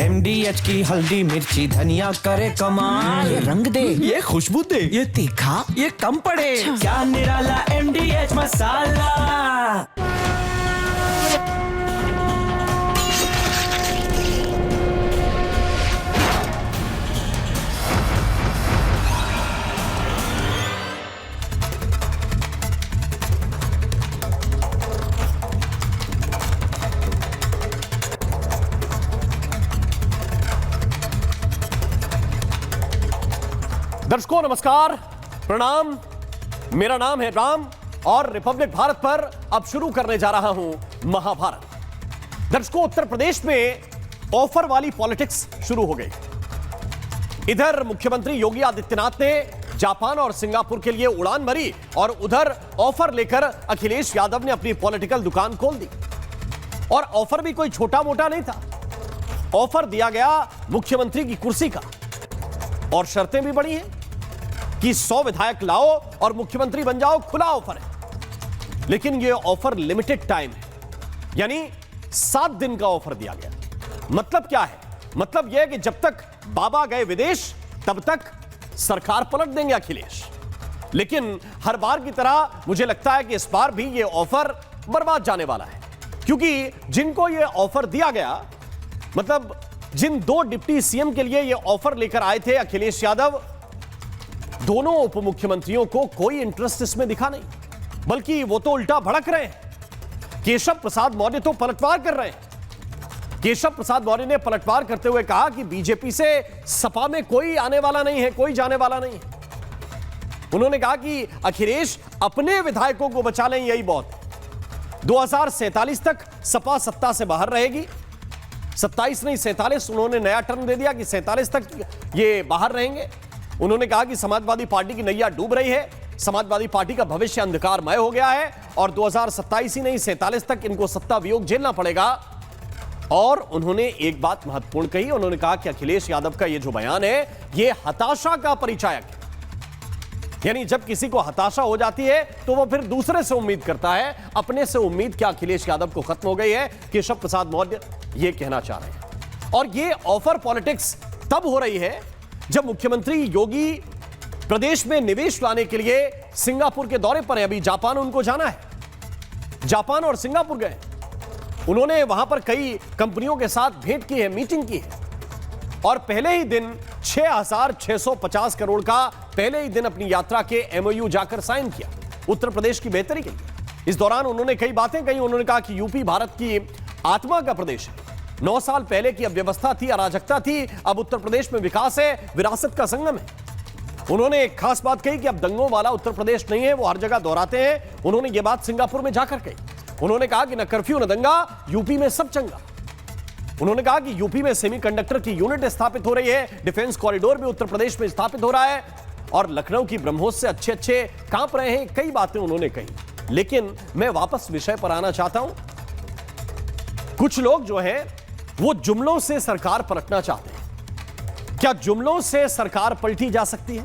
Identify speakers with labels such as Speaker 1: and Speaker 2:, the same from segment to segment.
Speaker 1: MDH की हल्दी मिर्ची धनिया करे कमाल।
Speaker 2: ये रंग दे,
Speaker 1: ये खुशबू दे,
Speaker 2: ये तीखा,
Speaker 1: ये कम पड़े।
Speaker 2: अच्छा।
Speaker 1: क्या निराला MDH मसाला।
Speaker 3: दर्शकों नमस्कार, प्रणाम। मेरा नाम है राम और रिपब्लिक भारत पर अब शुरू करने जा रहा हूं महाभारत। दर्शकों, उत्तर प्रदेश में ऑफर वाली पॉलिटिक्स शुरू हो गई। इधर मुख्यमंत्री योगी आदित्यनाथ ने जापान और सिंगापुर के लिए उड़ान भरी और उधर ऑफर लेकर अखिलेश यादव ने अपनी पॉलिटिकल दुकान खोल दी। और ऑफर भी कोई छोटा मोटा नहीं था, ऑफर दिया गया मुख्यमंत्री की कुर्सी का। और शर्तें भी बड़ी हैं कि 100 विधायक लाओ और मुख्यमंत्री बन जाओ, खुला ऑफर है। लेकिन यह ऑफर लिमिटेड टाइम है, यानी 7 दिन का ऑफर दिया गया। मतलब क्या है? मतलब यह कि जब तक बाबा गए विदेश तब तक सरकार पलट देंगे अखिलेश। लेकिन हर बार की तरह मुझे लगता है कि इस बार भी यह ऑफर बर्बाद जाने वाला है, क्योंकि जिनको यह ऑफर दिया गया, मतलब जिन 2 डिप्टी सीएम के लिए यह ऑफर लेकर आए थे अखिलेश यादव, दोनों उप मुख्यमंत्रियों को कोई इंटरेस्ट इसमें दिखा नहीं, बल्कि वो तो उल्टा भड़क रहे हैं। केशव प्रसाद मौर्य तो पलटवार कर रहे हैं। केशव प्रसाद मौर्य ने पलटवार करते हुए कहा कि बीजेपी से सपा में कोई आने वाला नहीं है, कोई जाने वाला नहीं है। उन्होंने कहा कि अखिलेश अपने विधायकों को बचा लें, यही बहुत है। 2047 तक सपा सत्ता से बाहर रहेगी। 27 नहीं 47, उन्होंने नया टर्म दे दिया कि 47 तक ये बाहर रहेंगे। उन्होंने कहा कि समाजवादी पार्टी की नैया डूब रही है, समाजवादी पार्टी का भविष्य अंधकारमय हो गया है और 2027 ही नहीं 47 तक इनको सत्ता वियोग झेलना पड़ेगा। और उन्होंने एक बात महत्वपूर्ण कही, उन्होंने कहा कि अखिलेश यादव का ये जो बयान है ये हताशा का परिचायक है। यानी जब किसी को हताशा हो जाती है तो वो फिर दूसरे से उम्मीद करता है, अपने से उम्मीद क्या अखिलेश यादव को खत्म हो गई है। केशव प्रसाद मौर्य ये कहना चाह रहे हैं। और ये ऑफर पॉलिटिक्स तब हो रही है जब मुख्यमंत्री योगी प्रदेश में निवेश लाने के लिए सिंगापुर के दौरे पर है। अभी जापान उनको जाना है, जापान और सिंगापुर गए। उन्होंने वहां पर कई कंपनियों के साथ भेंट की है, मीटिंग की है। और पहले ही दिन 6,650 करोड़ का पहले ही दिन अपनी यात्रा के MOU जाकर साइन किया उत्तर प्रदेश की बेहतरी के लिए। इस दौरान उन्होंने कई बातें कही। उन्होंने कहा कि यूपी भारत की आत्मा का प्रदेश है। 9 साल पहले की अव्यवस्था थी, अराजकता थी, अब उत्तर प्रदेश में विकास है, विरासत का संगम है। उन्होंने एक खास बात कही कि अब दंगों वाला उत्तर प्रदेश नहीं है, वो हर जगह दोहराते हैं। उन्होंने ये बात सिंगापुर में जाकर कही। उन्होंने कहा कि न कर्फ्यू न दंगा, यूपी में सब चंगा। उन्होंने कहा कि यूपी में सेमीकंडक्टर की यूनिट स्थापित हो रही है, डिफेंस कॉरिडोर भी उत्तर प्रदेश में स्थापित हो रहा है और लखनऊ की ब्रह्मोस से अच्छे कांप रहे हैं। कई बातें उन्होंने कही। लेकिन मैं वापस विषय पर आना चाहता हूं। कुछ लोग जो हैं वो जुमलों से सरकार पलटना चाहते हैं। क्या जुमलों से सरकार पलटी जा सकती है?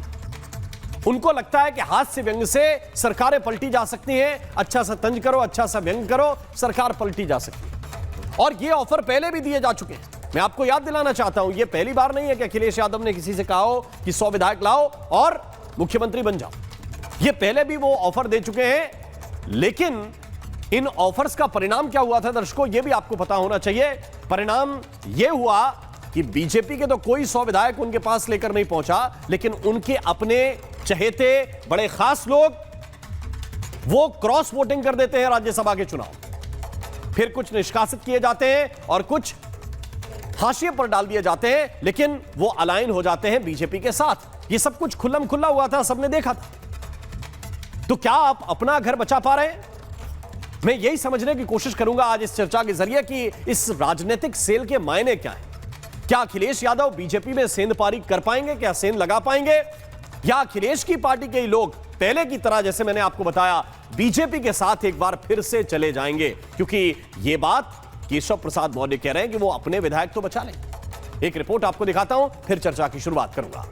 Speaker 3: उनको लगता है कि हाथ से व्यंग से सरकारें पलटी जा सकती हैं। अच्छा सा तंज करो, अच्छा सा व्यंग करो, सरकार पलटी जा सकती है। और ये ऑफर पहले भी दिए जा चुके हैं। मैं आपको याद दिलाना चाहता हूं, ये पहली बार नहीं है कि अखिलेश यादव ने किसी से कहा हो कि 100 विधायक लाओ और मुख्यमंत्री बन जाओ। ये पहले भी वो ऑफर दे चुके हैं। लेकिन इन ऑफर्स का परिणाम क्या हुआ था दर्शकों, यह भी आपको पता होना चाहिए। परिणाम यह हुआ कि बीजेपी के तो कोई 100 विधायक उनके पास लेकर नहीं पहुंचा, लेकिन उनके अपने चहेते बड़े खास लोग वो क्रॉस वोटिंग कर देते हैं राज्यसभा के चुनाव। फिर कुछ निष्कासित किए जाते हैं और कुछ हाशिए पर डाल दिए जाते हैं, लेकिन वो अलाइन हो जाते हैं बीजेपी के साथ। ये सब कुछ खुल्लम खुल्ला हुआ था, सबने देखा था। तो क्या आप अपना घर बचा पा रहे हैं? मैं यही समझने की कोशिश करूंगा आज इस चर्चा के जरिए कि इस राजनीतिक सेल के मायने क्या हैं। क्या अखिलेश यादव बीजेपी में सेंध पारी कर पाएंगे? क्या सेंध लगा पाएंगे? या अखिलेश की पार्टी के ही लोग पहले की तरह, जैसे मैंने आपको बताया, बीजेपी के साथ एक बार फिर से चले जाएंगे? क्योंकि यह बात केशव प्रसाद मौर्य कह रहे हैं कि वो अपने विधायक तो बचा लें। एक रिपोर्ट आपको दिखाता हूं, फिर चर्चा की शुरुआत करूंगा।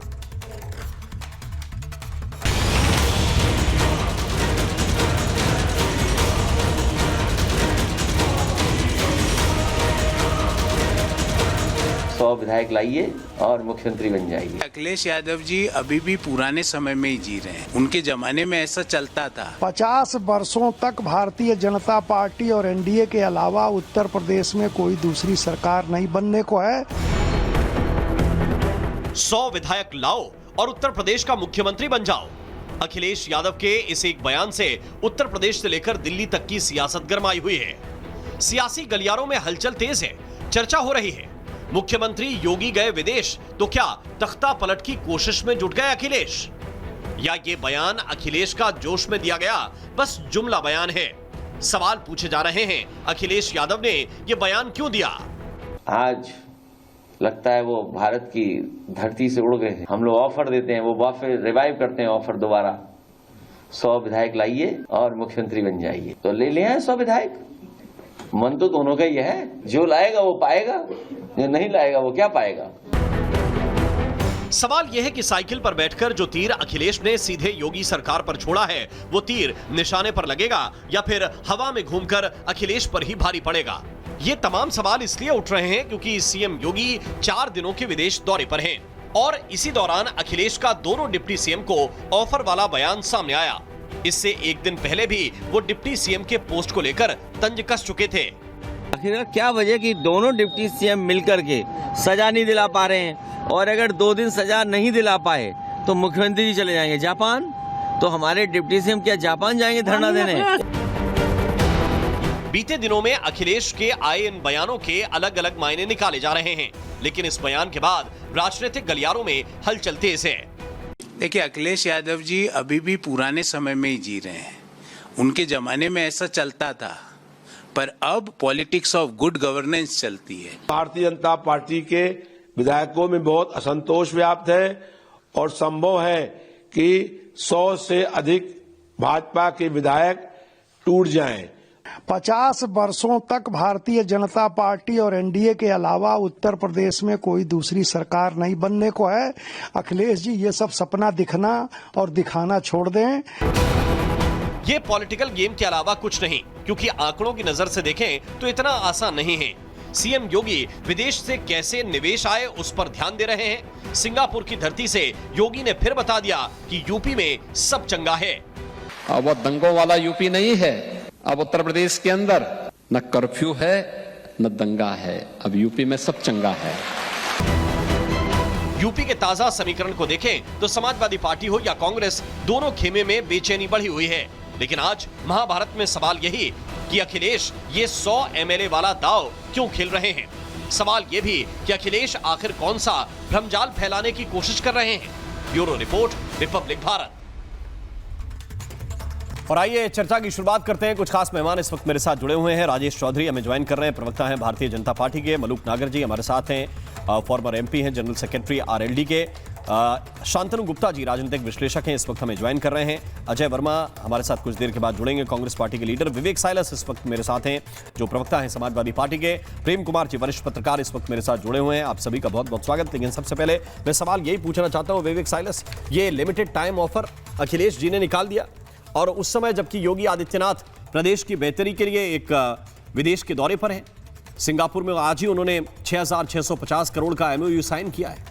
Speaker 2: 100 विधायक लाइए और मुख्यमंत्री बन जाइए।
Speaker 4: अखिलेश यादव जी अभी भी पुराने समय में ही जी रहे हैं। उनके जमाने में ऐसा चलता था।
Speaker 5: 50 वर्षों तक भारतीय जनता पार्टी और एनडीए के अलावा उत्तर प्रदेश में कोई दूसरी सरकार नहीं बनने को है।
Speaker 3: 100 विधायक लाओ और उत्तर प्रदेश का मुख्यमंत्री बन जाओ। अखिलेश यादव के इस एक बयान से उत्तर प्रदेश से लेकर दिल्ली तक की सियासत गरमाई हुई है। सियासी गलियारों में हलचल तेज है, चर्चा हो रही है। मुख्यमंत्री योगी गए विदेश तो क्या तख्ता पलट की कोशिश में जुट गए अखिलेश, या ये बयान अखिलेश का जोश में दिया गया बस जुमला बयान है? सवाल पूछे जा रहे हैं, अखिलेश यादव ने ये बयान क्यों दिया?
Speaker 2: आज लगता है वो भारत की धरती से उड़ गए हैं। हम लोग ऑफर देते हैं, वो वापस रिवाइव करते हैं ऑफर दोबारा। 100 विधायक लाइए और मुख्यमंत्री बन जाइए। तो ले आए 100 विधायक। मन तो दोनों का ही है, जो लाएगा वो पाएगा, जो नहीं लाएगा वो क्या पाएगा।
Speaker 3: सवाल यह है कि साइकिल पर बैठकर जो तीर अखिलेश ने सीधे योगी सरकार पर छोड़ा है, वो तीर निशाने पर लगेगा या फिर हवा में घूमकर अखिलेश पर ही भारी पड़ेगा? ये तमाम सवाल इसलिए उठ रहे हैं क्योंकि सीएम योगी 4 दिनों के विदेश दौरे पर हैं और इसी दौरान अखिलेश का दोनों डिप्टी सीएम को ऑफर वाला बयान सामने आया। इससे एक दिन पहले भी वो डिप्टी सीएम के पोस्ट को लेकर तंज कस चुके थे।
Speaker 6: आखिर क्या वजह कि दोनों डिप्टी सीएम मिलकर के सजा नहीं दिला पा रहे हैं, और अगर 2 दिन सजा नहीं दिला पाए तो मुख्यमंत्री जी चले जाएंगे जापान। तो हमारे डिप्टी सीएम क्या जापान जाएंगे धरना देने?
Speaker 3: बीते दिनों में अखिलेश के आए इन बयानों के अलग अलग मायने निकाले जा रहे हैं, लेकिन इस बयान के बाद राजनीतिक गलियारों में हलचल तेज है।
Speaker 4: देखिए, अखिलेश यादव जी अभी भी पुराने समय में ही जी रहे हैं। उनके जमाने में ऐसा चलता था, पर अब पॉलिटिक्स ऑफ गुड गवर्नेंस चलती है।
Speaker 7: भारतीय जनता पार्टी के विधायकों में बहुत असंतोष व्याप्त है और संभव है कि 100 से अधिक भाजपा के विधायक टूट जाएं।
Speaker 5: 50 वर्षों तक भारतीय जनता पार्टी और एनडीए के अलावा उत्तर प्रदेश में कोई दूसरी सरकार नहीं बनने को है। अखिलेश जी ये सब सपना दिखना और दिखाना छोड़ दें।
Speaker 3: ये पॉलिटिकल गेम के अलावा कुछ नहीं, क्योंकि आंकड़ों की नजर से देखें तो इतना आसान नहीं है। सीएम योगी विदेश से कैसे निवेश आए उस पर ध्यान दे रहे हैं। सिंगापुर की धरती से योगी ने फिर बता दिया कि यूपी में सब चंगा है।
Speaker 8: अब वो दंगों वाला यूपी नहीं है। अब उत्तर प्रदेश के अंदर न कर्फ्यू है न दंगा है, अब यूपी में सब चंगा है।
Speaker 3: यूपी के ताजा समीकरण को देखें तो समाजवादी पार्टी हो या कांग्रेस, दोनों खेमे में बेचैनी बढ़ी हुई है। लेकिन आज महाभारत में सवाल यही कि अखिलेश ये 100 एमएलए वाला दांव क्यों खेल रहे हैं। सवाल ये भी कि अखिलेश आखिर कौन सा भ्रमजाल फैलाने की कोशिश कर रहे हैं। Bureau report, Republic Bharat. और आइए चर्चा की शुरुआत करते हैं। कुछ खास मेहमान इस वक्त मेरे साथ जुड़े हुए हैं। राजेश चौधरी हमें ज्वाइन कर रहे हैं, प्रवक्ता हैं भारतीय जनता पार्टी के। मलूक नागर जी हमारे साथ हैं, फॉर्मर एमपी हैं, जनरल सेक्रेटरी आरएलडी के। शांतनु गुप्ता जी राजनीतिक विश्लेषक हैं, इस वक्त हमें ज्वाइन कर रहे हैं। अजय वर्मा हमारे साथ कुछ देर के बाद जुड़ेंगे, कांग्रेस पार्टी के लीडर। विवेक साइलस इस वक्त मेरे साथ हैं, जो प्रवक्ता हैं समाजवादी पार्टी के। प्रेम कुमार जी वरिष्ठ पत्रकार इस वक्त मेरे साथ जुड़े हुए हैं। आप सभी का बहुत बहुत स्वागत। लेकिन सबसे पहले मैं सवाल यही पूछना चाहता हूँ, विवेक साइलस, ये limited time offer Akhilesh ji ने निकाल दिया, और उस समय जबकि योगी आदित्यनाथ प्रदेश की बेहतरी के लिए एक विदेश के दौरे पर हैं, सिंगापुर में आज ही उन्होंने 6,650 करोड़ का एमओयू साइन किया है।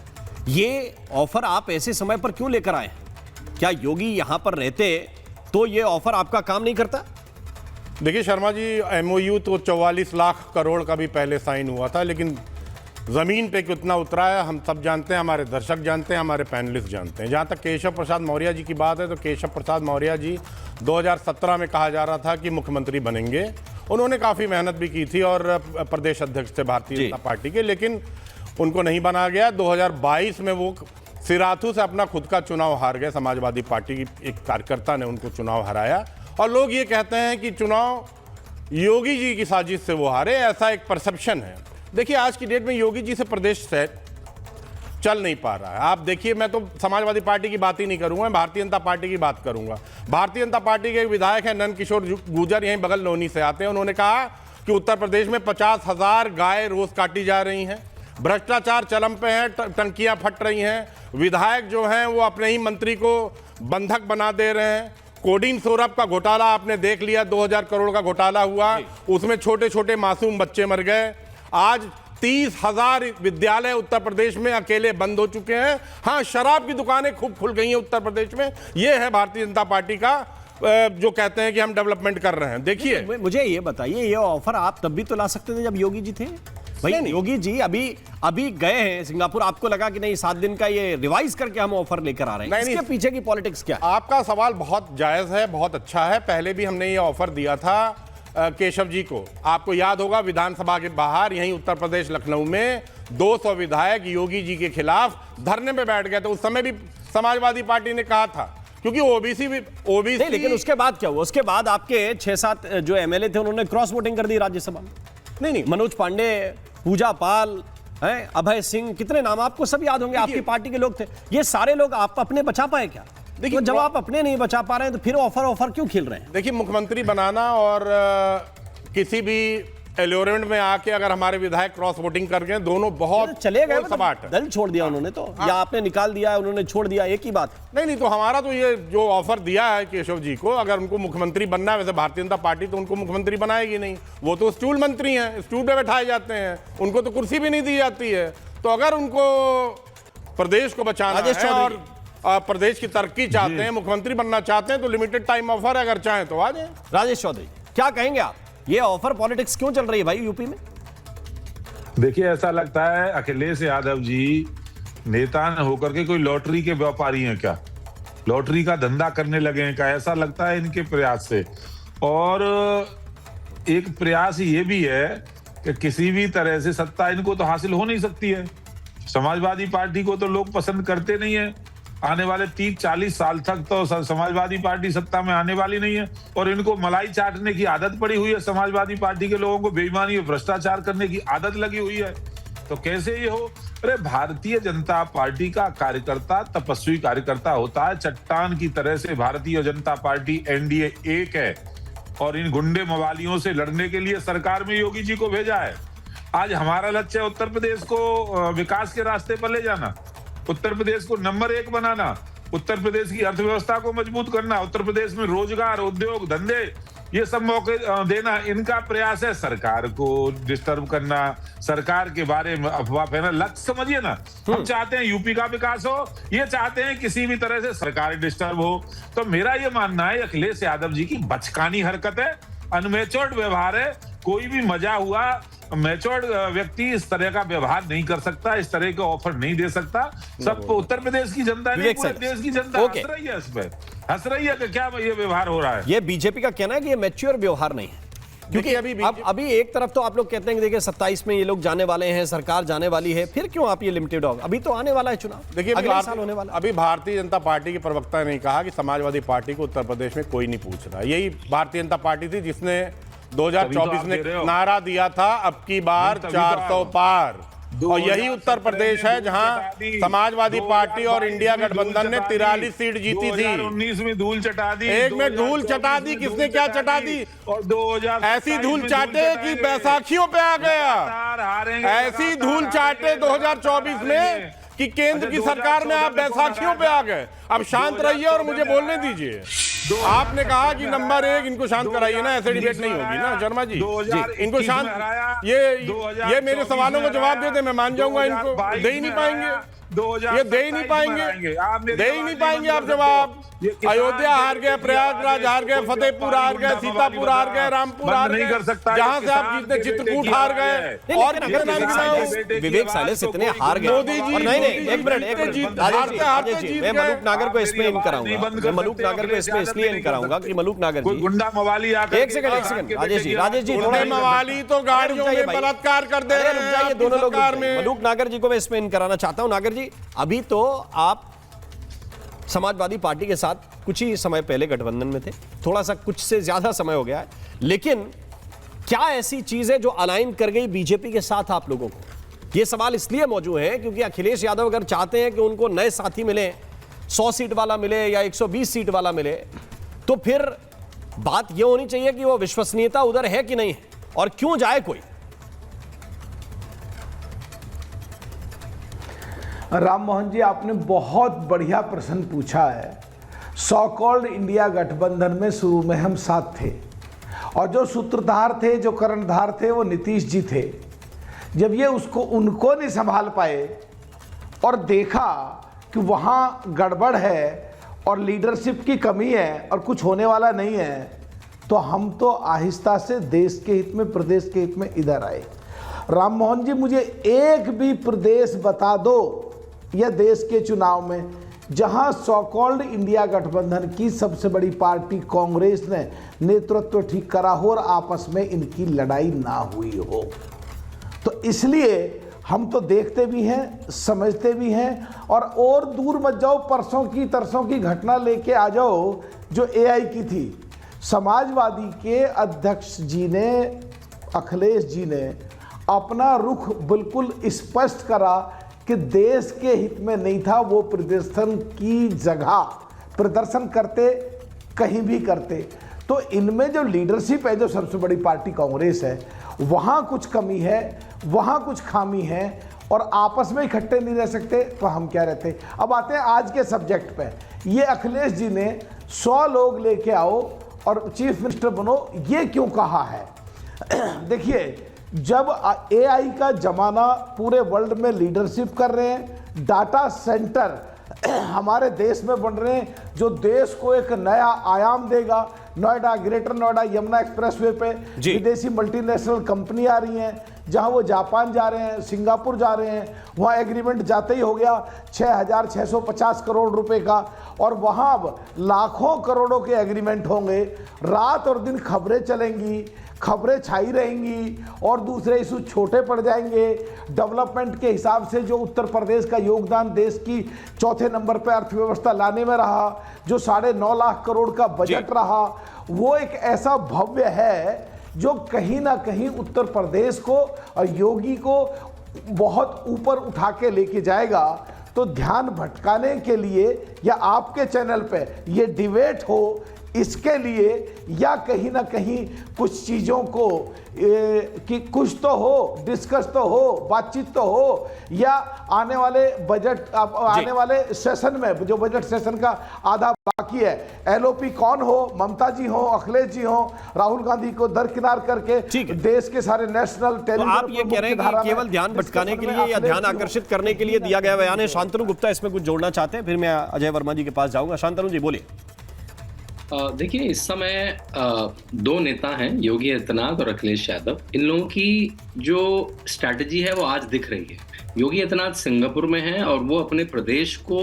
Speaker 3: ये ऑफर आप ऐसे समय पर क्यों लेकर आए हैं? क्या योगी यहां पर रहते तो ये ऑफर आपका काम नहीं करता?
Speaker 9: देखिए शर्मा जी, एमओयू तो 44 लाख करोड़ का भी पहले साइन हुआ था, लेकिन ज़मीन पे कितना उतरा है हम सब जानते हैं, हमारे दर्शक जानते हैं, हमारे पैनलिस्ट जानते हैं। जहाँ तक केशव प्रसाद मौर्य जी की बात है तो केशव प्रसाद मौर्य जी 2017 में कहा जा रहा था कि मुख्यमंत्री बनेंगे। उन्होंने काफ़ी मेहनत भी की थी और प्रदेश अध्यक्ष थे भारतीय जनता पार्टी के, लेकिन उनको नहीं बना गया। 2022 में वो सिराथू से अपना खुद का चुनाव हार गए। समाजवादी पार्टी की एक कार्यकर्ता ने उनको चुनाव हराया और लोग ये कहते हैं कि चुनाव योगी जी की साजिश से वो हारे, ऐसा एक परसेप्शन है। देखिए आज की डेट में योगी जी से प्रदेश से चल नहीं पा रहा है। आप देखिए, मैं तो समाजवादी पार्टी की बात ही नहीं करूंगा, भारतीय जनता पार्टी की बात करूंगा। भारतीय जनता पार्टी के एक विधायक हैं नंद किशोर गुर्जर, यहीं बगल लोनी से आते हैं। उन्होंने कहा कि उत्तर प्रदेश में 50,000 गाय रोज काटी जा रही हैं, भ्रष्टाचार चरम पे है, टंकियां फट रही हैं, विधायक जो हैं वो अपने ही मंत्री को बंधक बना दे रहे हैं। कोडीन सोरप का घोटाला आपने देख लिया, 2000 करोड़ का घोटाला हुआ, उसमें छोटे छोटे मासूम बच्चे मर गए। आज 30,000 विद्यालय उत्तर प्रदेश में अकेले बंद हो चुके हैं। हाँ, शराब की दुकानें खूब खुल गई हैं उत्तर प्रदेश में। ये है भारतीय जनता पार्टी का जो कहते हैं कि हम डेवलपमेंट कर रहे हैं। देखिए,
Speaker 3: मुझे ये बताइए, ये ऑफर आप तब भी तो ला सकते थे जब योगी जी थे भाई। योगी जी अभी गए हैं सिंगापुर, आपको लगा कि नहीं 7 दिन का ये रिवाइज करके हम ऑफर लेकर आ रहे हैं? इसके पीछे की पॉलिटिक्स क्या है?
Speaker 9: आपका सवाल बहुत जायज है, बहुत अच्छा है। पहले भी हमने ये ऑफर दिया था केशव जी को। आपको याद होगा, विधानसभा के बाहर यहीं उत्तर प्रदेश लखनऊ में 200 विधायक योगी जी के खिलाफ धरने पे बैठ गए थे। उस समय भी समाजवादी पार्टी ने कहा था, क्योंकि ओबीसी
Speaker 3: नहीं, लेकिन उसके बाद क्या हुआ? उसके बाद आपके 6-7 जो एमएलए थे उन्होंने क्रॉस वोटिंग कर दी राज्यसभा में। नहीं, मनोज पांडे, पूजा पाल, अभय सिंह, कितने नाम आपको सब याद होंगे, आपकी पार्टी के लोग थे। ये सारे लोग आप अपने बचा पाए क्या? देखिए, तो जब आप अपने नहीं बचा पा रहे हैं तो फिर ऑफर क्यों खेल रहे हैं?
Speaker 9: देखिए, मुख्यमंत्री बनाना और किसी भी एलोरेंट में आके अगर हमारे विधायक क्रॉस वोटिंग कर गए, दोनों बहुत
Speaker 3: चले गए,
Speaker 9: सपाट है।
Speaker 3: दल छोड़ दिया उन्होंने तो, या आपने निकाल दिया, उन्होंने छोड़ दिया, एक ही बात।
Speaker 9: नहीं, तो हमारा तो ये जो ऑफर दिया है केशव जी को, अगर उनको मुख्यमंत्री बनना है, वैसे भारतीय जनता पार्टी तो उनको मुख्यमंत्री बनाएगी नहीं, वो तो स्टूल मंत्री हैं, स्टूल पे बैठाए जाते हैं, उनको तो कुर्सी भी नहीं दी जाती है। तो अगर उनको प्रदेश को बचाना है और प्रदेश की तरक्की चाहते हैं, मुख्यमंत्री बनना चाहते हैं, तो लिमिटेड टाइम ऑफर है, अगर चाहें तो आ जाए।
Speaker 3: राजेश चौधरी, क्या कहेंगे आप? ये ऑफर पॉलिटिक्स क्यों चल रही है भाई यूपी में?
Speaker 10: देखिए, ऐसा लगता है अखिलेश यादव जी नेता न होकर के कोई लॉटरी के व्यापारी हैं क्या? लॉटरी का धंधा करने लगे हैं क्या? ऐसा लगता है इनके प्रयास से। और एक प्रयास ये भी है कि किसी भी तरह से सत्ता इनको तो हासिल हो नहीं सकती है। समाजवादी पार्टी को तो लोग पसंद करते नहीं है। आने वाले 30-40 साल तक तो समाजवादी पार्टी सत्ता में आने वाली नहीं है, और इनको मलाई चाटने की आदत पड़ी हुई है। समाजवादी पार्टी के लोगों को बेईमानी और भ्रष्टाचार करने की आदत लगी हुई है। तो कैसे ये हो? अरे, भारतीय जनता पार्टी का कार्यकर्ता तपस्वी कार्यकर्ता होता है। चट्टान की तरह से भारतीय जनता पार्टी एनडीए एक है, और इन गुंडे मवालियों से लड़ने के लिए सरकार में योगी जी को भेजा है। आज हमारा लक्ष्य है उत्तर प्रदेश को विकास के रास्ते पर ले जाना, उत्तर प्रदेश को नंबर 1 बनाना, उत्तर प्रदेश की अर्थव्यवस्था को मजबूत करना, उत्तर प्रदेश में रोजगार, उद्योग, धंधे, ये सब मौके देना। इनका प्रयास है सरकार को डिस्टर्ब करना, सरकार के बारे में अफवाह फैलाना। लक्ष्य समझिए ना, हम चाहते हैं यूपी का विकास हो, ये चाहते हैं किसी भी तरह से सरकार डिस्टर्ब हो। तो मेरा ये मानना है अखिलेश यादव जी की बचकानी हरकत है, अनमेच्योर्ड व्यवहार है। कोई भी मजा हुआ मैच्योर्ड व्यक्ति इस तरह का व्यवहार नहीं कर सकता, इस तरह का ऑफर नहीं दे सकता। सब उत्तर प्रदेश की जनता नहीं, पूरे देश की जनता हंस रही है, इस पे हंस रही है कि क्या ये व्यवहार हो रहा है।
Speaker 3: ये बीजेपी का कहना है कि ये मैच्योर व्यवहार नहीं है, क्योंकि अभी एक तरफ तो आप लोग कहते हैं कि देखिए 27 में ये लोग जाने वाले हैं, सरकार जाने वाली है, फिर क्यों आप ये लिमिटेड होगा? अभी तो आने वाला है चुनाव,
Speaker 9: देखिए
Speaker 3: अगले साल होने वाला।
Speaker 9: अभी भारतीय जनता पार्टी के प्रवक्ता ने कहा कि समाजवादी पार्टी को उत्तर प्रदेश में कोई नहीं पूछ रहा। यही भारतीय जनता पार्टी थी जिसने 2024 में नारा दिया था, अब की बार 400 पार। और यही उत्तर प्रदेश है जहां समाजवादी पार्टी और इंडिया गठबंधन ने 43 सीट जीती थी।
Speaker 10: 2019 में धूल चटा दी,
Speaker 9: एक में धूल चटा दी। किसने क्या चटा दी?
Speaker 10: और 2000
Speaker 9: ऐसी धूल चाटे कि बैसाखियों पे आ गया। ऐसी धूल चाटे 2024 में कि केंद्र की सरकार में आप बैसाखियों पे आ गए। अब शांत रहिए और मुझे बोलने दीजिए। आपने कहा कि नंबर 1 इनको शांत कराइए ना, ऐसे डिबेट नहीं होगी ना शर्मा जी। इनको शांत, ये मेरे सवालों को जवाब दे दे, मैं मान जाऊंगा। इनको दे ही नहीं पाएंगे, ये दे ही नहीं पाएंगे आप जवाब। अयोध्या हार गए, प्रयागराज हार गए, फतेहपुर हार गए, सीतापुर हार गए, रामपुर हार गए, जहां से आप जीतने चित्रकूट हार गए। और
Speaker 3: विवेक साइलेंस इतने हार गए।
Speaker 9: मोदी जी,
Speaker 3: नहीं, एक मिनट राजेश जी, मैं मलूक नागर को इसमें इन कराऊंगा। मैं मलूक नागर को इसमें इसलिए इन कराऊंगा कि मलूक नागर जी,
Speaker 10: गुंडा मवाली
Speaker 3: एक सेकंड राजेश जी
Speaker 9: थोड़े मवाली तो गाड़ियों में बलात्कार कर दे रहे हैं।
Speaker 3: ये दोनों लोग, मलूक नागर जी को मैं इसमें इन कराना चाहता हूं। नागर जी, अभी तो आप समाजवादी पार्टी के साथ कुछ ही समय पहले गठबंधन में थे, थोड़ा सा कुछ से ज्यादा समय हो गया है, लेकिन क्या ऐसी चीज है जो अलाइन कर गई बीजेपी के साथ आप लोगों को? यह सवाल इसलिए मौजूद है क्योंकि अखिलेश यादव अगर चाहते हैं कि उनको नए साथी मिले, 100 सीट वाला मिले या 120 सीट वाला मिले, तो फिर बात यह होनी चाहिए कि वो विश्वसनीयता उधर है कि नहीं है, और क्यों जाए कोई।
Speaker 11: राम मोहन जी, आपने बहुत बढ़िया प्रश्न पूछा है। सो कॉल्ड इंडिया गठबंधन में शुरू में हम साथ थे, और जो सूत्रधार थे, जो कर्णधार थे, वो नीतीश जी थे। जब ये उसको उनको नहीं संभाल पाए और देखा कि वहाँ गड़बड़ है और लीडरशिप की कमी है और कुछ होने वाला नहीं है, तो हम तो आहिस्ता से देश के हित में, प्रदेश के हित में इधर आए। राम मोहन जी, मुझे एक भी प्रदेश बता दो या देश के चुनाव में जहां सो कॉल्ड इंडिया गठबंधन की सबसे बड़ी पार्टी कांग्रेस ने नेतृत्व ठीक करा हो और आपस में इनकी लड़ाई ना हुई हो। तो इसलिए हम तो देखते भी हैं, समझते भी हैं, और दूर मत जाओ, परसों की तरसों की घटना लेके आ जाओ जो एआई की थी। समाजवादी के अध्यक्ष जी ने, अखिलेश जी ने अपना रुख बिल्कुल स्पष्ट करा कि देश के हित में नहीं था, वो प्रदर्शन की जगह प्रदर्शन करते, कहीं भी करते। तो इनमें जो लीडरशिप है, जो सबसे बड़ी पार्टी कांग्रेस है, वहाँ कुछ कमी है, वहाँ कुछ खामी है और आपस में इकट्ठे नहीं रह सकते, तो हम क्या रहते। अब आते हैं आज के सब्जेक्ट पे। ये अखिलेश जी ने 100 लोग लेके आओ और चीफ मिनिस्टर बनो, ये क्यों कहा है? देखिए, जब एआई का जमाना पूरे वर्ल्ड में लीडरशिप कर रहे हैं, डाटा सेंटर हमारे देश में बन रहे हैं जो देश को एक नया आयाम देगा। नोएडा, ग्रेटर नोएडा यमुना एक्सप्रेसवे पे विदेशी मल्टीनेशनल कंपनी आ रही हैं, जहां वो जापान जा रहे हैं, सिंगापुर जा रहे हैं, वहां एग्रीमेंट जाते ही हो गया 6,650 करोड़ रुपए का, और वहां अब लाखों करोड़ों के एग्रीमेंट होंगे। रात और दिन खबरें चलेंगी, खबरें छाई रहेंगी और दूसरे इशू छोटे पड़ जाएंगे। डेवलपमेंट के हिसाब से जो उत्तर प्रदेश का योगदान देश की चौथे नंबर पर अर्थव्यवस्था लाने में रहा, जो 9.5 लाख करोड़ का बजट रहा, वो एक ऐसा भव्य है जो कहीं ना कहीं उत्तर प्रदेश को और योगी को बहुत ऊपर उठा के लेके जाएगा। तो ध्यान भटकाने के लिए या आपके चैनल पे ये डिबेट हो, इसके लिए या कहीं ना कहीं कुछ चीज़ों को कि कुछ तो हो, डिस्कस तो हो, बातचीत तो हो, या आने वाले बजट, आने वाले सेशन में, जो बजट सेशन का आधा बाकी है, एलओपी कौन हो, ममता जी हो, अखिलेश जी हो, राहुल गांधी को दरकिनार करके देश के सारे नेशनल टेलीविजन।
Speaker 3: आप ये कह रहे हैं कि केवल ध्यान भटकाने के लिए या ध्यान आकर्षित करने के लिए दिया गया बयान है। शांतनु गुप्ता इसमें कुछ जोड़ना चाहते हैं, फिर मैं अजय वर्मा जी के पास जाऊंगा। शांतनु जी बोलिए।
Speaker 12: देखिए, इस समय 2 नेता हैं, योगी आदित्यनाथ और अखिलेश यादव। इन लोगों की जो स्ट्रैटेजी है वो आज दिख रही है। योगी आदित्यनाथ सिंगापुर में हैं और वो अपने प्रदेश को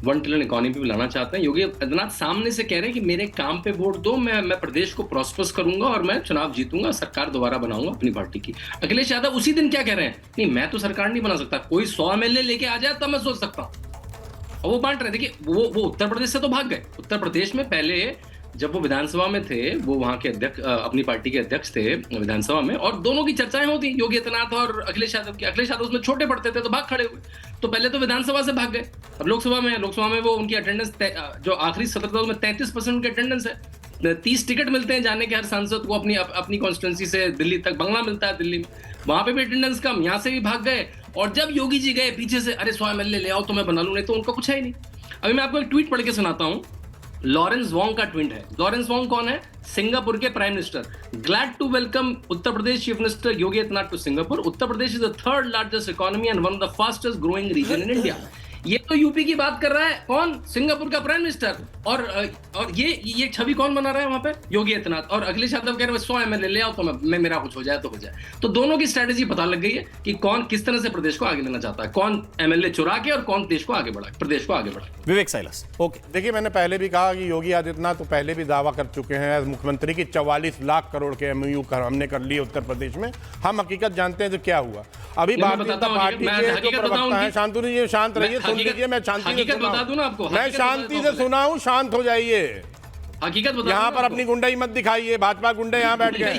Speaker 12: 1 ट्रिलियन इकोनॉमी पे लाना चाहते हैं। योगी आदित्यनाथ सामने से कह रहे हैं कि मेरे काम पे वोट दो, मैं प्रदेश को प्रॉस्पर्स करूंगा और मैं चुनाव जीतूंगा, सरकार दोबारा बनाऊंगा अपनी पार्टी की। अखिलेश यादव उसी दिन क्या कह रहे हैं, नहीं मैं तो सरकार नहीं बना सकता, कोई 100 MLA लेके आ जाए तब मैं सोच सकता हूँ। और वो बांट रहे। देखिए, वो उत्तर प्रदेश से तो भाग गए। उत्तर प्रदेश में पहले जब वो विधानसभा में थे, वो वहां के अध्यक्ष, अपनी पार्टी के अध्यक्ष थे विधानसभा में, और दोनों की चर्चाएं होती, योगी आदित्यनाथ और अखिलेश यादव की। अखिलेश यादव उसमें छोटे पड़ते थे तो भाग खड़े हुए। तो पहले तो विधानसभा से भाग गए, अब लोकसभा में वो उनकी अटेंडेंस, जो आखिरी सत्र था उसमें 33% उनकी अटेंडेंस है। 30 टिकट मिलते हैं जाने के हर सांसद को अपनी कॉन्स्टिट्यूंसी से दिल्ली तक, बंगला मिलता है दिल्ली में, वहां पे भी अटेंडेंस कम, यहाँ से भी भाग गए। और जब योगी जी गए पीछे से, अरे 100 MLA ले आओ तो मैं बना लूं, नहीं तो उनका कुछ है ही नहीं। अभी मैं आपको एक ट्वीट पढ़ के सुनाता हूं, लॉरेंस वोंग का ट्वीट है। लॉरेंस वोंग कौन है? सिंगापुर के prime minister. Glad to welcome Uttar Pradesh chief minister Yogi Adityanath to Singapore. Uttar Pradesh is the 3rd largest economy and one of the fastest growing region in India. ये तो यूपी की बात कर रहा है कौन? सिंगापुर का प्राइम मिनिस्टर। और ये छवि कौन बना रहा है वहां पे? योगी आदित्यनाथ। और अखिलेश यादव कह रहे हैं 100 MLA ले आओ तो मैं मेरा कुछ हो जाए तो हो जाए। तो दोनों की स्ट्रेटेजी पता लग गई है कि कौन किस तरह से प्रदेश को आगे लेना चाहता है, कौन MLA चुरा के और कौन देश को आगे बढ़ा, प्रदेश को आगे बढ़ा।
Speaker 3: विवेक साइलस। ओके,
Speaker 9: देखिए, मैंने पहले भी कहा कि योगी आदित्यनाथ तो पहले भी दावा कर चुके हैं मुख्यमंत्री की 44 लाख करोड़ के MOU हमने कर लिए उत्तर प्रदेश में। हम हकीकत जानते हैं जो क्या हुआ। अभी भारतीय जनता पार्टी के जो प्रवक्ता हैं, शांतनु जी शांत रहिए, सुन लीजिए, मैं शांति
Speaker 12: बता दूं ना आपको,
Speaker 9: मैं शांति से सुनाऊं, शांत हो जाइए।
Speaker 12: हकीकत बता,
Speaker 9: यहाँ पर अपनी गुंडाई मत दिखाइए, भाजपा गुंडे यहाँ बैठ गए।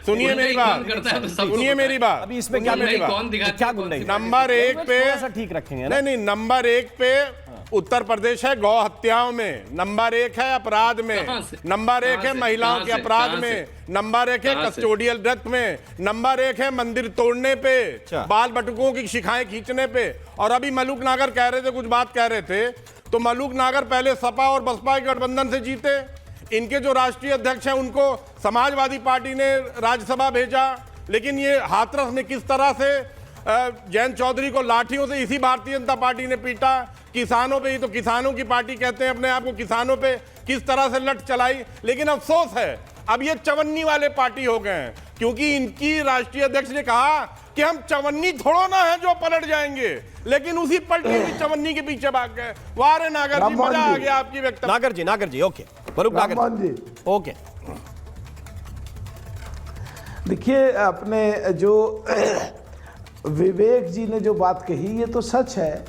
Speaker 9: सुनिए मेरी बात, सुनिए मेरी बात।
Speaker 3: अभी इसमें क्या गुंडाई?
Speaker 9: नंबर 1 पे
Speaker 3: ठीक रखेंगे।
Speaker 9: नहीं, नंबर 1 पे उत्तर प्रदेश है गौ हत्याओं में, नंबर 1 है अपराध में, नंबर 1 है महिलाओं के अपराध में, नंबर 1 है कस्टोडियल डेथ में, नंबर 1 है मंदिर तोड़ने पे, बाल बटुकों की शिखाएं खींचने पे। और अभी मलूक नागर कह रहे थे, कुछ बात कह रहे थे, तो मलूक नागर पहले सपा और बसपा के गठबंधन से जीते। इनके जो राष्ट्रीय अध्यक्ष हैं उनको समाजवादी पार्टी ने राज्यसभा भेजा, लेकिन ये हाथरस ने किस तरह से जयंत चौधरी को लाठियों से इसी भारतीय जनता पार्टी ने पीटा, किसानों पे, ही तो किसानों की पार्टी कहते हैं अपने आप को, किसानों पे किस तरह से लठ चलाई। लेकिन अफसोस है अब ये चवन्नी वाले पार्टी हो गए हैं, क्योंकि इनकी राष्ट्रीय अध्यक्ष ने कहा कि हम चवन्नी थोड़ो ना है जो पलट जाएंगे, लेकिन उसी पलटी हुई चवन्नी के पीछे भाग गए। वाह रे नागर जी, मजा आ गया आपकी व्यक्ति।
Speaker 3: नागर जी ओके, बरूक नागर जी ओके।
Speaker 11: देखिए, अपने जो विवेक जी ने जो बात कही ये तो सच है।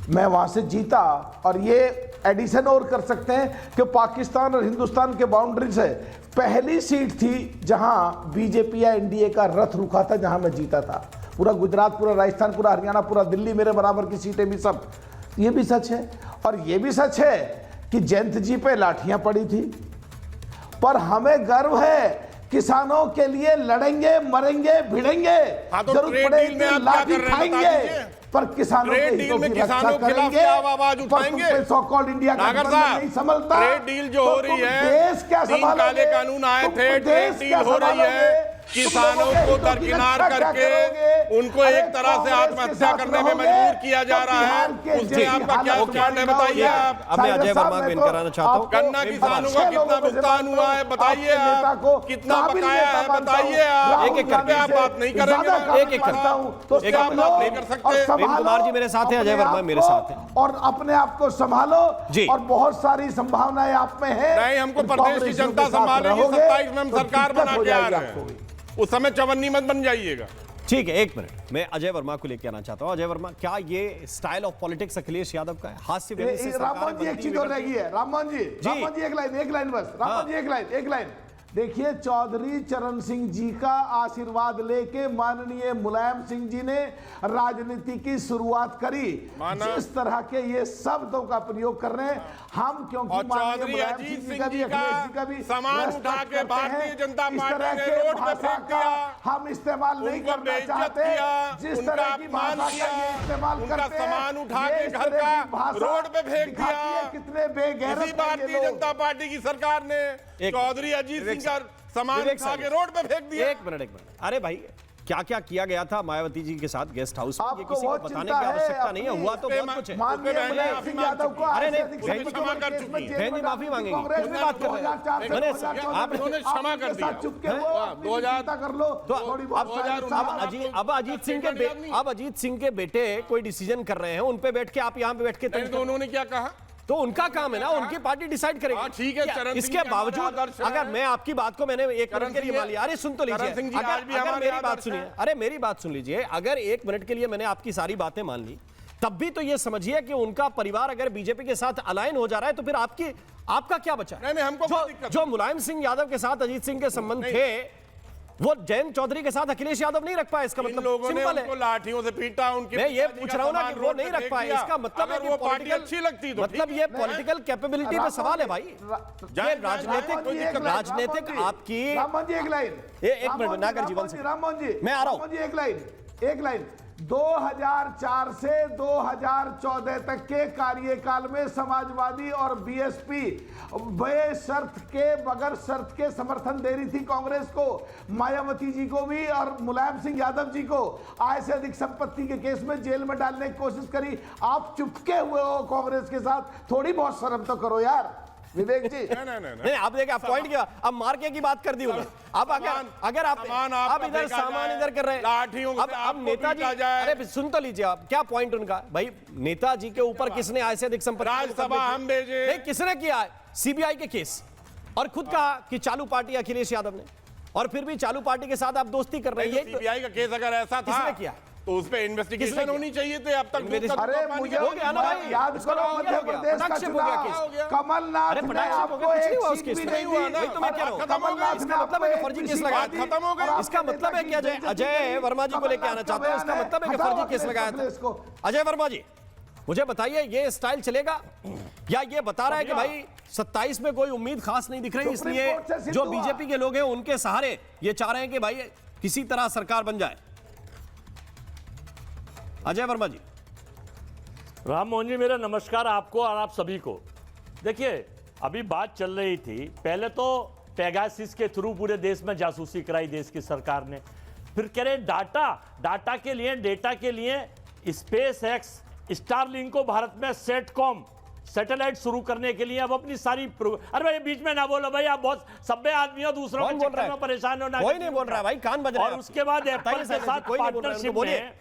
Speaker 11: मैं वहां से जीता, और ये एडिशन और कर सकते हैं कि पाकिस्तान और हिंदुस्तान के बाउंड्री से पहली सीट थी जहां बीजेपी या एनडीए का रथ रुका था, जहां मैं जीता था। पूरा गुजरात, पूरा राजस्थान, पूरा हरियाणा, पूरा दिल्ली मेरे बराबर की सीटें भी सब। ये भी सच है। और ये भी सच है कि जयंत जी पे लाठियां पड़ी थी, पर हमें गर्व है, किसानों के लिए लड़ेंगे, मरेंगे, भिड़ेंगे, जरूरत पड़ेगी लाठी खाएंगे, पर किसानों के हितों की रक्षा करेंगे।
Speaker 9: आवाज उठाएंगे।
Speaker 11: सो कॉल्ड इंडिया का नहीं संभलता।
Speaker 9: ट्रेड डील जो हो रही है,
Speaker 11: देश क्या
Speaker 9: 3 काले कानून आए थे, ट्रेड डील हो रही है, किसानों को दरकिनार करके उनको एक तरह से आत्महत्या करने में मजबूर किया जा रहा है। उससे आपका क्या स्टैंड है, बताइए आप।
Speaker 3: अब मैं अजय वर्मा को इन कराना चाहता हूँ।
Speaker 9: गन्ना किसानों का कितना भुगतान हुआ है बताइए आप, कितना बकाया है बताइए आप।
Speaker 3: एक-एक करके
Speaker 9: आप बात नहीं करेंगे,
Speaker 3: एक-एक करता हूँ तो
Speaker 9: आप बात नहीं कर सकते।
Speaker 3: प्रेम कुमार जी मेरे साथ हैं, अजय वर्मा मेरे साथ हैं।
Speaker 11: और अपने आप को संभालो, और बहुत सारी संभावनाएं आप में है।
Speaker 9: नहीं, हमको प्रदेश की जनता संभालेगी। 27 में हम सरकार बना के आ रहे हैं, उस समय चवन्नी मत बन जाइएगा।
Speaker 3: ठीक है, एक मिनट, मैं अजय वर्मा को लेकर आना चाहता हूं। अजय वर्मा, क्या ये style of politics Akhilesh Yadav का है? हास्य व्यंग्य से
Speaker 11: राममोहन जी एक चीज हो रही है। राममोहन जी एक लाइन बस। राममोहन जी एक लाइन देखिए, चौधरी चरण सिंह जी का आशीर्वाद लेके माननीय मुलायम सिंह जी ने राजनीति की शुरुआत करी। जिस तरह के ये शब्दों का प्रयोग कर रहे हैं हम, क्योंकि
Speaker 9: चौधरी अजीत सिंह जी का सामान उठा के भारतीय जनता पार्टी ने रोड पे फेंक दिया,
Speaker 11: हम इस्तेमाल नहीं करना चाहते। जिस तरह की भाषा का ये इस्तेमाल करते हैं,
Speaker 9: सामान उठा के घर का रोड पे फेंक दिया।
Speaker 11: कितने बेगैरत
Speaker 9: भारतीय जनता पार्टी की सरकार ने चौधरी अजीत सिंह का सामान उठा के रोड पे फेंक दिया।
Speaker 3: एक मिनट, अरे भाई क्या क्या किया गया था मायावती जी के साथ गेस्ट हाउस में, ये किसी को बताने की आवश्यकता नहीं है। हुआ तो बहुत कुछ है। अरे नहीं, बहन जी माफी मांगेंगी, कितनी बात कर रहे हैं आप?
Speaker 9: क्षमा कर दिया 2000
Speaker 11: कर लो।
Speaker 3: अब अजीत सिंह के बेटे कोई डिसीजन कर रहे हैं, उन पे बैठ के आप यहाँ पे बैठ के,
Speaker 9: तो उन्होंने क्या कहा?
Speaker 3: तो उनका काम है ना, उनकी पार्टी डिसाइड करेगी।
Speaker 9: ठीक है,
Speaker 3: इसके बावजूद अगर मैं आपकी बात को मैंने एक मिनट के लिए मान लिया, अरे सुन तो लीजिए, अगर मेरी बात सुनिए, अरे मेरी बात सुन लीजिए, अगर एक मिनट के लिए मैंने आपकी सारी बातें मान ली, तब भी तो ये समझिए कि उनका परिवार अगर बीजेपी के साथ अलाइन हो जा रहा है, तो फिर आपका क्या बचा?
Speaker 9: नहीं, हमको
Speaker 3: जो मुलायम सिंह यादव के साथ अजीत सिंह के संबंध थे, वो जयंत चौधरी के साथ अखिलेश यादव नहीं रख पाए। इसका मतलब
Speaker 9: लोगों ने उनको लाठियों से पीटा, उनके
Speaker 3: मैं ये पूछ रहा हूं ना कि वो नहीं रख पाए, इसका मतलब है कि
Speaker 9: वो पार्टी अच्छी लगती तो
Speaker 3: मतलब ये पॉलिटिकल कैपेबिलिटी पे सवाल है भाई। ये राजनीतिक आपकी एक मिनट नागर जीवन से
Speaker 11: राममोहन जी
Speaker 3: मैं आ रहा हूं।
Speaker 11: एक लाइन 2004 से 2014 तक के कार्यकाल में समाजवादी और बीएसपी बेशर्त के, बगैर शर्त के समर्थन दे रही थी कांग्रेस को, मायावती जी को भी और मुलायम सिंह यादव जी को आय से अधिक संपत्ति के केस में जेल में डालने की कोशिश करी। आप चुपके हुए हो कांग्रेस के साथ, थोड़ी बहुत शर्म तो करो यार विवेक जी।
Speaker 3: नहीं आप देखिए, आप पॉइंट किया, अब मार्के की बात कर दी होगी। अब अगर आप इधर सामान इधर कर रहे हैं, अब नेताजी, अरे सुन तो लीजिए आप, क्या पॉइंट उनका भाई? नेताजी के ऊपर किसने आय से अधिक संपत्ति,
Speaker 9: राज्यसभा हम भेजे,
Speaker 3: नहीं किसने किया? सीबीआई के केस, और खुद कहा कि चालू पार्टी अखिलेश यादव ने, और फिर भी चालू पार्टी के साथ आप दोस्ती कर रहे हैं।
Speaker 9: सीबीआई का केस अगर ऐसा था,
Speaker 3: किसने किया?
Speaker 9: तो उस पे इन्वेस्टिगेशन होनी चाहिए थी। अब तक
Speaker 11: अरे मुझे हो गया ना भाई, याद करो मध्य प्रदेश का चुनाव, कमलनाथ ने आपको एक सीट भी नहीं हुआ ना,
Speaker 3: तो मैं कह रहा हूं कमलनाथ ने मतलब है कि फर्जी केस लगाया,
Speaker 9: खत्म हो गया।
Speaker 3: इसका मतलब है कि अजय वर्मा जी को लेकर आना चाहता हूं, इसका मतलब है कि फर्जी केस लगाया था। अजय वर्मा जी मुझे बताइए, ये स्टाइल चलेगा या ये बता रहा है कि भाई 27 में कोई उम्मीद खास नहीं दिख रही, इसलिए जो बीजेपी के लोग हैं उनके सहारे ये चाह रहे हैं कि भाई किसी तरह सरकार बन जाए? अजय वर्मा जी।
Speaker 13: राममोहन जी मेरा नमस्कार आपको और आप सभी को। देखिए अभी बात चल रही थी, पहले तो पेगासिस के थ्रू पूरे देश में जासूसी कराई देश की सरकार ने, फिर कह रहे डाटा के लिए, डेटा के लिए स्पेस एक्स स्टारलिंक को भारत में सेटकॉम सैटेलाइट शुरू करने के लिए अब अपनी सारी अरे भाई बीच में ना बोलो भाई, आप बहुत सभ्य आदमी हो, दूसरों के चक्कर में परेशान हो ना।
Speaker 3: कोई नहीं बोल रहा है भाई, कान बज रहा है।
Speaker 13: और उसके बाद एप्पल के साथ पार्टनरशिप में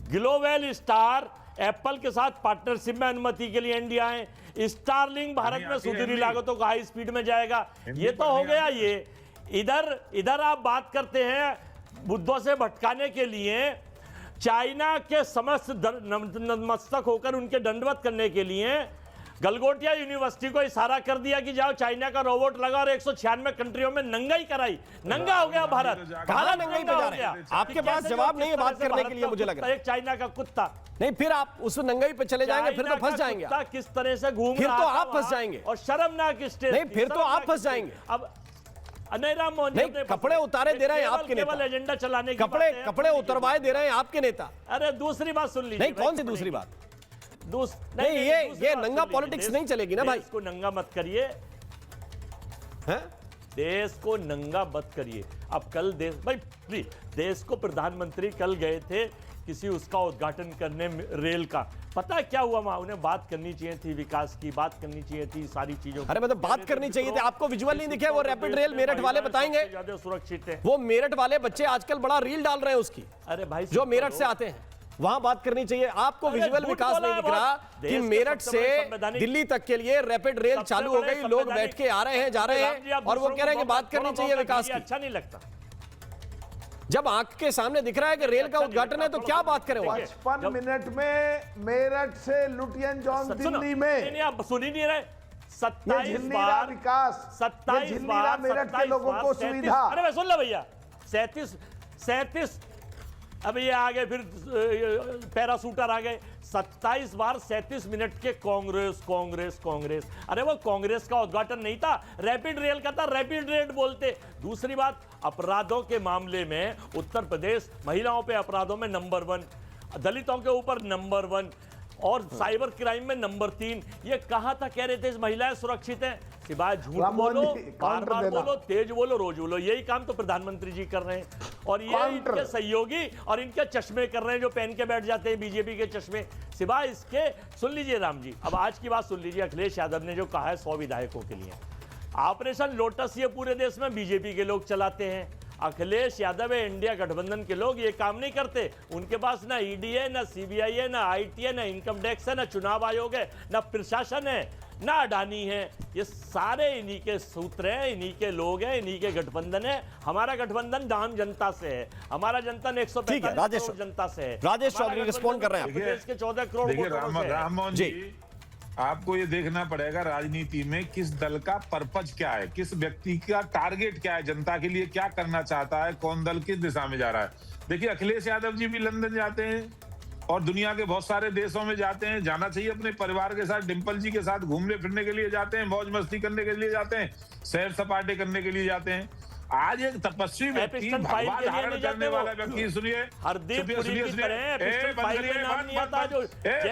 Speaker 13: ग्लोबल स्टार एप्पल के साथ पार्टनरशिप में अनुमति के लिए इंडिया है। स्टारलिंक भारत में सुधरी लागतों का हाई स्पीड में जाएगा। ये तो हो गया। ये इधर आप बात करते हैं मुद्दों से भटकाने के लिए, चाइना के समस्त नतमस्तक होकर उनके दंडवत करने के लिए गलगोटिया यूनिवर्सिटी को इशारा कर दिया कि जाओ चाइना का रोबोट लगा और 196 कंट्रियों में नंगाई कराई। नंगा हो गया भारत।
Speaker 3: कहां नंगाई पे जा रहे हैं? आपके पास जवाब नहीं है बात करने के लिए, मुझे लग रहा है।
Speaker 13: एक चाइना का कुत्ता
Speaker 3: नहीं, फिर आप उस नंगाई पे चले जाएंगे, फिर तो फंस जाएंगे।
Speaker 13: किस तरह से घूम
Speaker 3: फिर तो आप फंस जाएंगे
Speaker 13: और शर्मनाक स्टेज।
Speaker 3: नहीं, फिर तो आप फंस जाएंगे।
Speaker 13: अब नहीं, राम मोहन
Speaker 3: नहीं, कपड़े उतारे दे रहे हैं आपके नेता,
Speaker 13: केवल एजेंडा चलाने की
Speaker 3: कपड़े उतरवाए दे रहे हैं आपके नेता।
Speaker 13: अरे दूसरी बात सुन लीजिए।
Speaker 3: नहीं, कौन सी दूसरी बात?
Speaker 13: नहीं,
Speaker 3: ये नंगा पॉलिटिक्स नहीं चलेगी ना भाई।
Speaker 13: देश को नंगा मत करिए, देश को नंगा मत करिए। अब कल देश को प्रधानमंत्री कल गए थे किसी उसका उद्घाटन करने रेल का। पता है क्या हुआ वहां? उन्हें बात करनी चाहिए थी विकास की, बात करनी चाहिए थी सारी चीजों।
Speaker 3: अरे मतलब बात करनी चाहिए थी। आपको विजुअल नहीं दिखे? वो रैपिड रेल मेरठ वाले बताएंगे,
Speaker 13: ज्यादा सुरक्षित है।
Speaker 3: वो मेरठ वाले बच्चे आजकल बड़ा रील डाल रहे हैं उसकी।
Speaker 13: अरे भाई
Speaker 3: जो मेरठ से आते हैं वहां बात करनी चाहिए। आपको विजुअल विकास नहीं दिख रहा कि मेरठ से दिल्ली तक के लिए रैपिड रेल चालू हो गई, लोग बैठ के आ रहे हैं, जा रहे हैं, और वो कह रहे हैं कि बात करनी चाहिए विकास की।
Speaker 13: अच्छा नहीं लगता
Speaker 3: जब आंख के सामने दिख रहा है कि रेल का उद्घाटन है तो क्या बात करें?
Speaker 11: 55 मिनट में मेरठ से लुटियन दिल्ली में।
Speaker 13: आप सुन ही नहीं रहे। 27 बार
Speaker 11: विकास,
Speaker 13: 27 बार
Speaker 11: मेरठ के लोगों को सुविधा।
Speaker 13: अरे भाई सुन लो भैया, 37 अब ये आ गए, फिर पैराशूटर आ गए। 27 बार 37 मिनट के कांग्रेस। अरे वो कांग्रेस का उद्घाटन नहीं था, रैपिड रेल का था, रैपिड रेल बोलते। दूसरी बात, अपराधों के मामले में उत्तर प्रदेश महिलाओं पे अपराधों में नंबर 1, दलितों के ऊपर नंबर 1 और साइबर क्राइम में नंबर 3। ये कहा था कह रहे थे महिलाएं सुरक्षित हैं? सिवाय झूठ बोलो, बार बोलो, तेज बोलो, रोज बोलो। यही काम तो प्रधानमंत्री जी कर रहे हैं और ये इनके सहयोगी और इनके चश्मे कर रहे हैं जो पहन के बैठ जाते हैं बीजेपी के चश्मे। सिवाय इसके सुन लीजिए राम जी, अब आज की बात सुन लीजिए। अखिलेश यादव ने जो कहा है 100 विधायकों के लिए ऑपरेशन लोटस, ये पूरे देश में बीजेपी के लोग चलाते हैं। अखिलेश यादव है, इंडिया गठबंधन के लोग ये काम नहीं करते। उनके पास ना ईडी है, ना सीबीआई है, ना आईटी है, ना इनकम टैक्स है, ना चुनाव आयोग है, ना प्रशासन है, ना अडानी है। ये सारे इन्हीं के सूत्र हैं, इन्हीं के लोग हैं, इन्हीं के गठबंधन है। हमारा गठबंधन आम जनता से है, हमारा जनता 145 करोड़ जनता से है।
Speaker 3: राजेश चौधरी रिस्पॉन्ड कर रहे हैं।
Speaker 13: प्रदेश के 14 करोड़
Speaker 10: राम मोहन जी, आपको ये देखना पड़ेगा राजनीति में किस दल का पर्पज क्या है, किस व्यक्ति का टारगेट क्या है, जनता के लिए क्या करना चाहता है, कौन दल किस दिशा में जा रहा है। देखिए अखिलेश यादव जी भी लंदन जाते हैं और दुनिया के बहुत सारे देशों में जाते हैं, जाना चाहिए अपने परिवार के साथ, डिंपल जी के साथ घूमने फिरने के लिए जाते हैं, मौज मस्ती करने के लिए जाते हैं, सैर सपाटे करने के लिए जाते हैं। आज एक तपस्वी व्यक्ति, भगवा धारण करने वाला व्यक्ति, सुनिए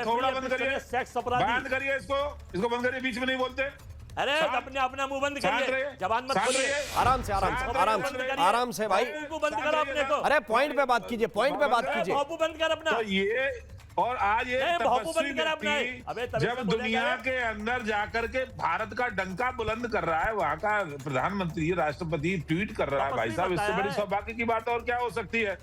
Speaker 10: थोड़ा बंद करिए, बंद करिए इसको बंद करिए, बीच में नहीं बोलते।
Speaker 13: अरे अपना मुंह बंद करिए, जवान मत बोलिए।
Speaker 3: आराम से भाई,
Speaker 13: बंद करो अपने को।
Speaker 3: अरे पॉइंट पे बात कीजिए, पॉइंट पे बात कीजिए।
Speaker 13: बंद कर अपना।
Speaker 10: तो ये और आज ये तपस्वी व्यक्ति जब दुनिया के अंदर जाकर के भारत का डंका बुलंद कर रहा है, वहां का प्रधानमंत्री राष्ट्रपति ट्वीट कर रहा है, भाई साहब इससे बड़ी सौभाग्य की बात और क्या हो सकती है।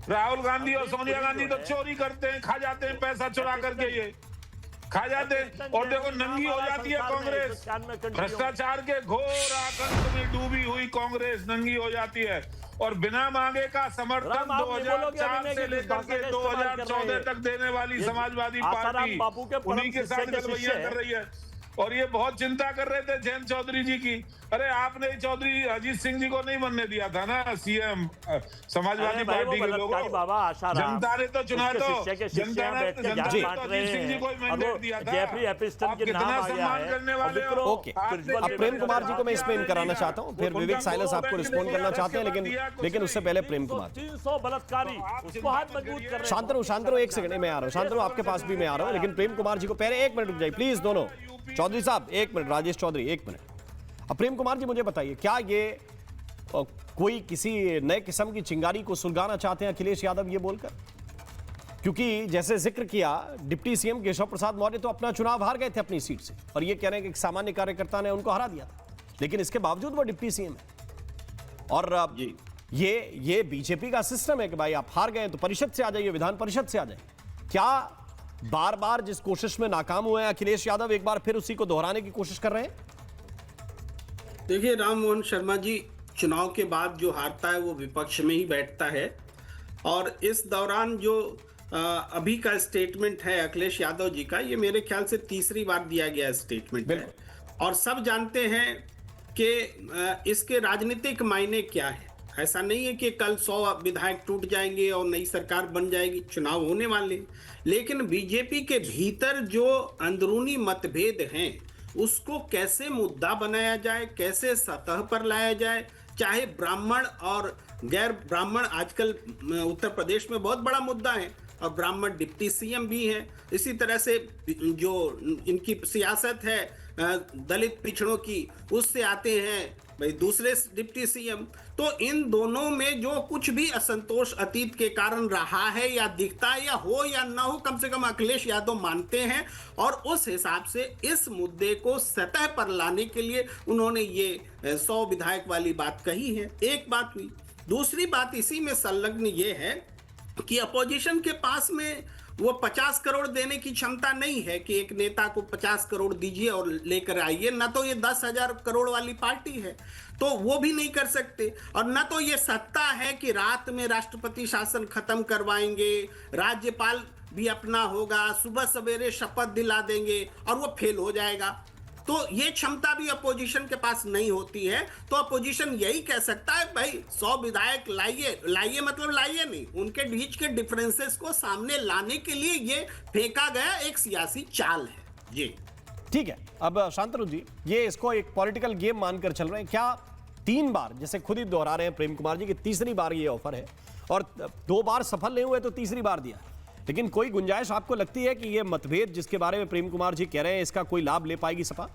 Speaker 10: राहुल गांधी और सोनिया गांधी तो चोरी करते हैं, खा जाते हैं, पैसा चुरा करके ये खा जाते हैं। और देखो नंगी हो जाती है कांग्रेस, भ्रष्टाचार के घोर आकंठ में डूबी हुई कांग्रेस नंगी हो जाती है। और बिना मांगे का समर्थन 2004 से लेकर के 2014 तक देने वाली समाजवादी पार्टी उन्हीं के साथ गलबैया कर रही है। और ये बहुत चिंता कर रहे थे जयंत चौधरी जी की। अरे आपने चौधरी अजीत सिंह जी को नहीं बनने दिया था ना सीएम समाजवादी पार्टी के लोगों को। जनता ने तो चुना, तो जनता ने अजीत सिंह जी को मैंडेट दिया था। आप कितना सम्मान करने वाले हो।
Speaker 3: ओके, अब प्रेम कुमार जी को मैं एक्सप्लेन कराना चाहता हूँ, फिर विवेक साइलेंस आपको रिस्पॉन्ड करना चाहते हैं, लेकिन उससे पहले प्रेम कुमार।
Speaker 13: 300 बलात्कारी उसको हाथ मजबूत कर रहे हैं।
Speaker 3: शांतनु एक सेकंड में आ रहा हूँ, शांतनु आपके पास भी मैं आ रहा हूँ, लेकिन प्रेम कुमार जी को पहले 1 मिनट रुक जाइए प्लीज दोनों। चौधरी साहब 1 मिनट, राजेश चौधरी 1 मिनट। अब प्रेम कुमार जी मुझे बताइए, क्या ये कोई किसी नए किस्म की चिंगारी को सुलगाना चाहते हैं अखिलेश यादव ये बोलकर? क्योंकि जैसे जिक्र किया, डिप्टी सीएम केशव प्रसाद मौर्य तो अपना चुनाव हार गए थे अपनी सीट से, और ये कह रहे हैं कि एक सामान्य कार्यकर्ता ने उनको हरा दिया था, लेकिन इसके बावजूद वो डिप्टी सीएम है। और ये बीजेपी का सिस्टम है कि भाई आप हार गए तो परिषद से आ जाइए, विधान परिषद से आ जाइए। क्या बार बार जिस कोशिश में नाकाम हुए हैं अखिलेश यादव, एक बार फिर उसी को दोहराने की कोशिश कर रहे हैं?
Speaker 14: देखिए राम मोहन शर्मा जी, चुनाव के बाद जो हारता है वो विपक्ष में ही बैठता है, और इस दौरान जो अभी का स्टेटमेंट है अखिलेश यादव जी का, ये मेरे ख्याल से तीसरी बार दिया गया स्टेटमेंट है, और सब जानते हैं कि इसके राजनीतिक मायने क्या है। ऐसा नहीं है कि कल 100 विधायक टूट जाएंगे और नई सरकार बन जाएगी, चुनाव होने वाले, लेकिन बीजेपी के भीतर जो अंदरूनी मतभेद हैं उसको कैसे मुद्दा बनाया जाए, कैसे सतह पर लाया जाए, चाहे ब्राह्मण और गैर ब्राह्मण आजकल उत्तर प्रदेश में बहुत बड़ा मुद्दा है, और ब्राह्मण डिप्टी सीएम भी हैं। इसी तरह से जो इनकी सियासत है दलित पिछड़ों की, उससे आते हैं भाई दूसरे डिप्टी सीएम। तो इन दोनों में जो कुछ भी असंतोष अतीत के कारण रहा है या दिखता है, या हो या ना हो, कम से कम अखिलेश यादव मानते हैं, और उस हिसाब से इस मुद्दे को सतह पर लाने के लिए उन्होंने ये 100 विधायक वाली बात कही है। एक बात हुई। दूसरी बात इसी में संलग्न ये है कि अपोजिशन के पास में वो 50 करोड़ देने की क्षमता नहीं है कि एक नेता को 50 करोड़ दीजिए और लेकर आइए, ना तो ये 10,000 करोड़ वाली पार्टी है, तो वो भी नहीं कर सकते, और ना तो ये सत्ता है कि रात में राष्ट्रपति शासन खत्म करवाएंगे, राज्यपाल भी अपना होगा, सुबह सवेरे शपथ दिला देंगे और वो फेल हो जाएगा। तो ये क्षमता भी अपोजिशन के पास नहीं होती है। तो अपोजिशन यही कह सकता है भाई 100 विधायक लाइए, मतलब लाइए नहीं, उनके बीच के डिफरेंसेस को सामने लाने के लिए ये फेंका गया एक सियासी चाल है। ये
Speaker 3: ठीक है। अब शांतनु जी, ये इसको एक पॉलिटिकल गेम मानकर चल रहे हैं क्या? 3 बार, जैसे खुद ही दोहरा रहे हैं प्रेम कुमार जी की, तीसरी बार ये ऑफर है, और 2 बार सफल नहीं हुए तो तीसरी बार दिया, लेकिन कोई गुंजाइश आपको लगती है कि ये मतभेद जिसके बारे में प्रेम कुमार जी कह रहे हैं, इसका कोई लाभ ले पाएगी सपा?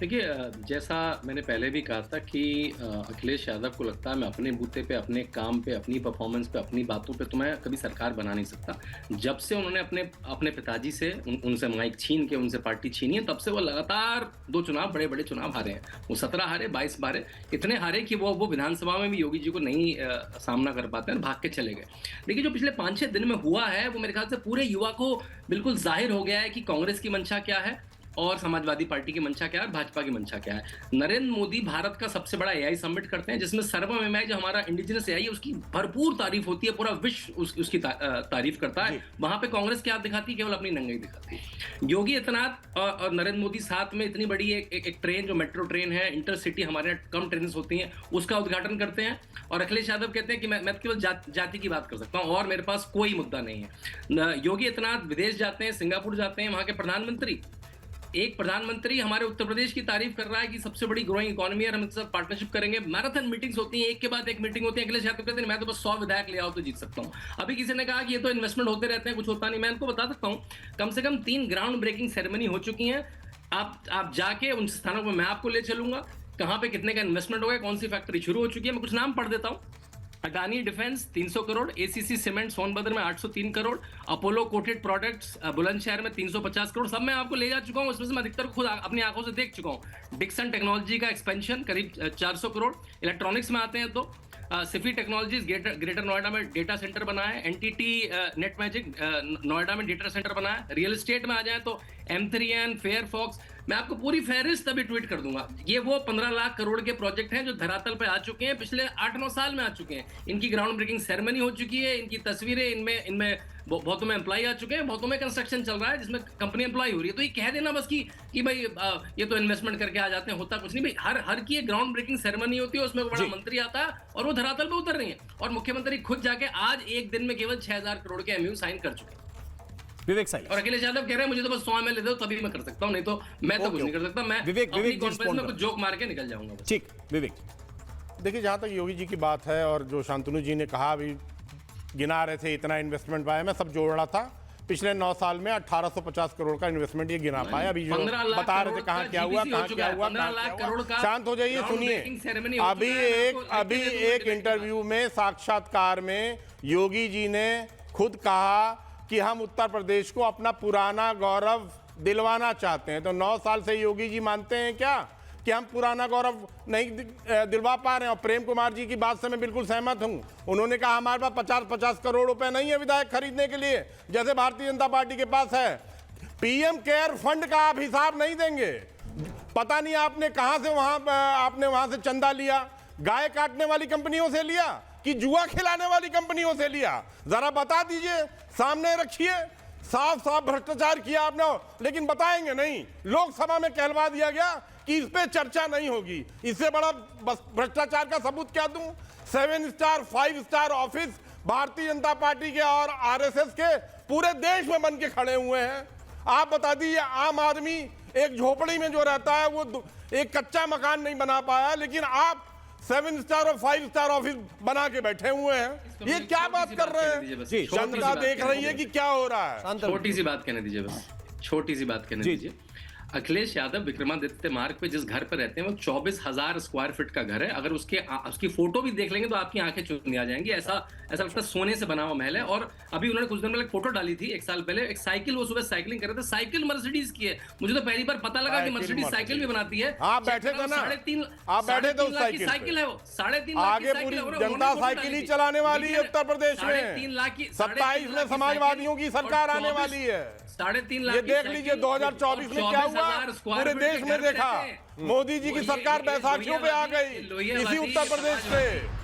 Speaker 12: देखिए, जैसा मैंने पहले भी कहा था कि अखिलेश यादव को लगता है मैं अपने बूते पे, अपने काम पे, अपनी परफॉर्मेंस पे, अपनी बातों पे तो मैं कभी सरकार बना नहीं सकता। जब से उन्होंने अपने पिताजी से उनसे माइक छीन के उनसे पार्टी छीनी है, तब से वो लगातार 2 चुनाव, बड़े बड़े चुनाव हारे हैं। वो 17 हारे, 22 हारे, इतने हारे कि वो विधानसभा में भी योगी जी को नहीं सामना कर पाते हैं, भाग के चले गए। लेकिन जो पिछले 5-6 दिन में हुआ है, वो मेरे ख्याल से पूरे युवा को बिल्कुल जाहिर हो गया है कि कांग्रेस की मंशा क्या है और समाजवादी पार्टी की मंशा क्या है और भाजपा की मंशा क्या है। नरेंद्र मोदी भारत का सबसे बड़ा एआई समिट करते हैं, जिसमें सर्वम एआई जो हमारा इंडिजिनस एआई है उसकी भरपूर तारीफ होती है, पूरा विश्व उसकी तारीफ करता है। वहां पे कांग्रेस क्या दिखाती है? केवल अपनी नंगाई दिखाती है। योगी आदित्यनाथ और नरेंद्र मोदी साथ में इतनी बड़ी एक ट्रेन, जो मेट्रो ट्रेन है, इंटरसिटी, हमारे यहाँ कम ट्रेन होती हैं, उसका उद्घाटन करते हैं, और अखिलेश यादव कहते हैं कि मैं केवल जाति की बात कर सकता हूँ और मेरे पास कोई मुद्दा नहीं है। योगी आदित्यनाथ विदेश जाते हैं, सिंगापुर जाते हैं, वहां के प्रधानमंत्री हमारे उत्तर प्रदेश की तारीफ कर रहा है कि सबसे बड़ी ग्रोइंग इकोनॉमी है, हम इनके साथ पार्टनरशिप करेंगे। मैराथन मीटिंग्स होती हैं, एक के बाद एक मीटिंग होती है। अखिलेश यादव कहते हैं मैं तो बस 100 विधायक ले आओ तो जीत सकता हूं। अभी किसी ने कहा कि ये तो इन्वेस्टमेंट होते रहते हैं, कुछ होता नहीं। मैं इनको बता सकता हूं, कम से कम 3 ग्राउंड ब्रेकिंग सेरेमनी हो चुकी हैं। आप जाके उन स्थानों पर मैं आपको ले चलूंगा, कहां पे कितने का इन्वेस्टमेंट हो गया, कौन सी फैक्ट्री शुरू हो चुकी है। मैं कुछ नाम पढ़ देता हूं। Adani defence 300 crore, ACC cement Sonbhadra में 803 crore, Apollo coated products Bulandshahr में 350 करोड़, सब मैं आपको ले जा चुका हूं। इसमें से मैं अधिकतर खुद अपनी आंखों से देख चुका हूं। डिक्सन टेक्नोलॉजी का एक्सपेंशन करीब 400 करोड़। इलेक्ट्रॉनिक्स में आते हैं तो सिफी टेक्नोलॉजीज ग्रेटर नोएडा में डेटा सेंटर बना है। एनटीटी नेट मैजिक नोएडा में डेटा सेंटर बना है। रियल एस्टेट में आ जाए तो M3N, फेयरफॉक्स, मैं आपको पूरी फहरिस्त अभी ट्वीट कर दूंगा। ये वो 15 लाख करोड़ के प्रोजेक्ट हैं जो धरातल पे आ चुके हैं, पिछले 8-9 साल में आ चुके हैं। इनकी ग्राउंड ब्रेकिंग सेरेमनी हो चुकी है, इनकी तस्वीरें, इनमें बहुतों में एम्प्लॉय आ चुके हैं, बहुतों में कंस्ट्रक्शन चल रहा है जिसमें कंपनी एम्प्लॉय हो रही है। तो ये कह देना बस कि भाई ये तो इन्वेस्टमेंट करके आ जाते हैं, होता कुछ नहीं भाई। हर की एक ग्राउंड ब्रेकिंग सेरेमनी होती है, उसमें बड़ा मंत्री आता है और वो धरातल पे उतर रही है। और मुख्यमंत्री खुद जाके आज एक दिन में केवल 6,000 करोड़ के MOU साइन कर चुके हैं।
Speaker 3: विवेक साई और
Speaker 12: अखिलेश यादव कह रहे हैं मुझे तो बस 100 ML दो तभी मैं कर सकता हूं, नहीं तो मैं तो कुछ नहीं कर सकता। मैं अपनी कॉन्फ्रेंस में कुछ जोक मार के निकल जाऊंगा।
Speaker 3: ठीक, विवेक
Speaker 9: देखिए, जहां तक योगी जी की बात है और जो शांतनु जी ने कहा, अभी गिना रहे थे इतना इन्वेस्टमेंट पाया, मैं सब जोड़ रहा था पिछले 9 साल में 1850 करोड़ का इन्वेस्टमेंट ये गिना पाए। अभी जो बता रहे थे कहाँ क्या हुआ, कहाँ क्या हुआ, शांत हो जाइए, सुनिए। अभी एक इंटरव्यू में, साक्षात्कार में योगी जी ने खुद कहा कि हम उत्तर प्रदेश को अपना पुराना गौरव दिलवाना चाहते हैं। तो 9 साल से योगी जी मानते हैं क्या कि हम पुराना गौरव नहीं दिलवा पा रहे हैं? और प्रेम कुमार जी की बात से मैं बिल्कुल सहमत हूं। उन्होंने कहा हमारे पास 50-50 करोड़ रुपए नहीं है विधायक खरीदने के लिए, जैसे भारतीय जनता पार्टी के पास है। पीएम केयर फंड का आप हिसाब नहीं देंगे। पता नहीं आपने कहां से आपने वहां से चंदा लिया, गाय काटने वाली कंपनियों से लिया कि जुआ खिलाने वाली कंपनियों से लिया? जरा बता दीजिए, सामने रखिए। साफ साफ भ्रष्टाचार किया आपने, लेकिन बताएंगे नहीं। लोकसभा में कहलवा दिया गया कि इस पे चर्चा नहीं होगी। इससे बड़ा भ्रष्टाचार का सबूत क्या दूं? 7 star 5 star office Bharatiya Janata party के और आरएसएस के पूरे देश में बन के खड़े हुए हैं। आप बता दीजिए, आम आदमी एक झोपड़ी में जो रहता है वो एक कच्चा मकान नहीं बना पाया, लेकिन आप 7 स्टार और 5 स्टार ऑफिस बना के बैठे हुए हैं। ये क्या बात कर रहे हैं? जनता देख रही है कि क्या हो रहा है।
Speaker 12: छोटी सी बात कहने दीजिए, बस छोटी सी बात कहने दीजिए। अखिलेश यादव विक्रमादित्य मार्ग पे जिस घर पे रहते हैं वो 24,000 स्क्वायर फीट का घर है। अगर उसकी फोटो भी देख लेंगे तो आपकी आंखें चुन आ जाएंगी। ऐसा लगता है सोने से बना हुआ महल है। और अभी उन्होंने कुछ दिन पहले फोटो डाली थी, 1 साल पहले, एक साइकिल, वो सुबह साइकिलिंग कर रहे थे, साइकिल मर्सिडीज की है। मुझे तो पहली बार पता लगा कि मर्सिडीज साइकिल भी बनाती है।
Speaker 9: आप बैठे थे ना, आप बैठे थे उस
Speaker 12: साइकिल है वो 3.5 लाख
Speaker 9: आगे पूरी जनता साइकिल ही चलाने वाली है उत्तर प्रदेश में।
Speaker 12: 3.5 लाख की
Speaker 9: 27 में समाजवादियों की सरकार आने वाली है।
Speaker 12: 3.5 लाख
Speaker 9: ये देख लीजिए 2024 में क्या हुआ पूरे देश में। देखा मोदी जी की सरकार बैसाखियों पे आ गई इसी उत्तर प्रदेश पे,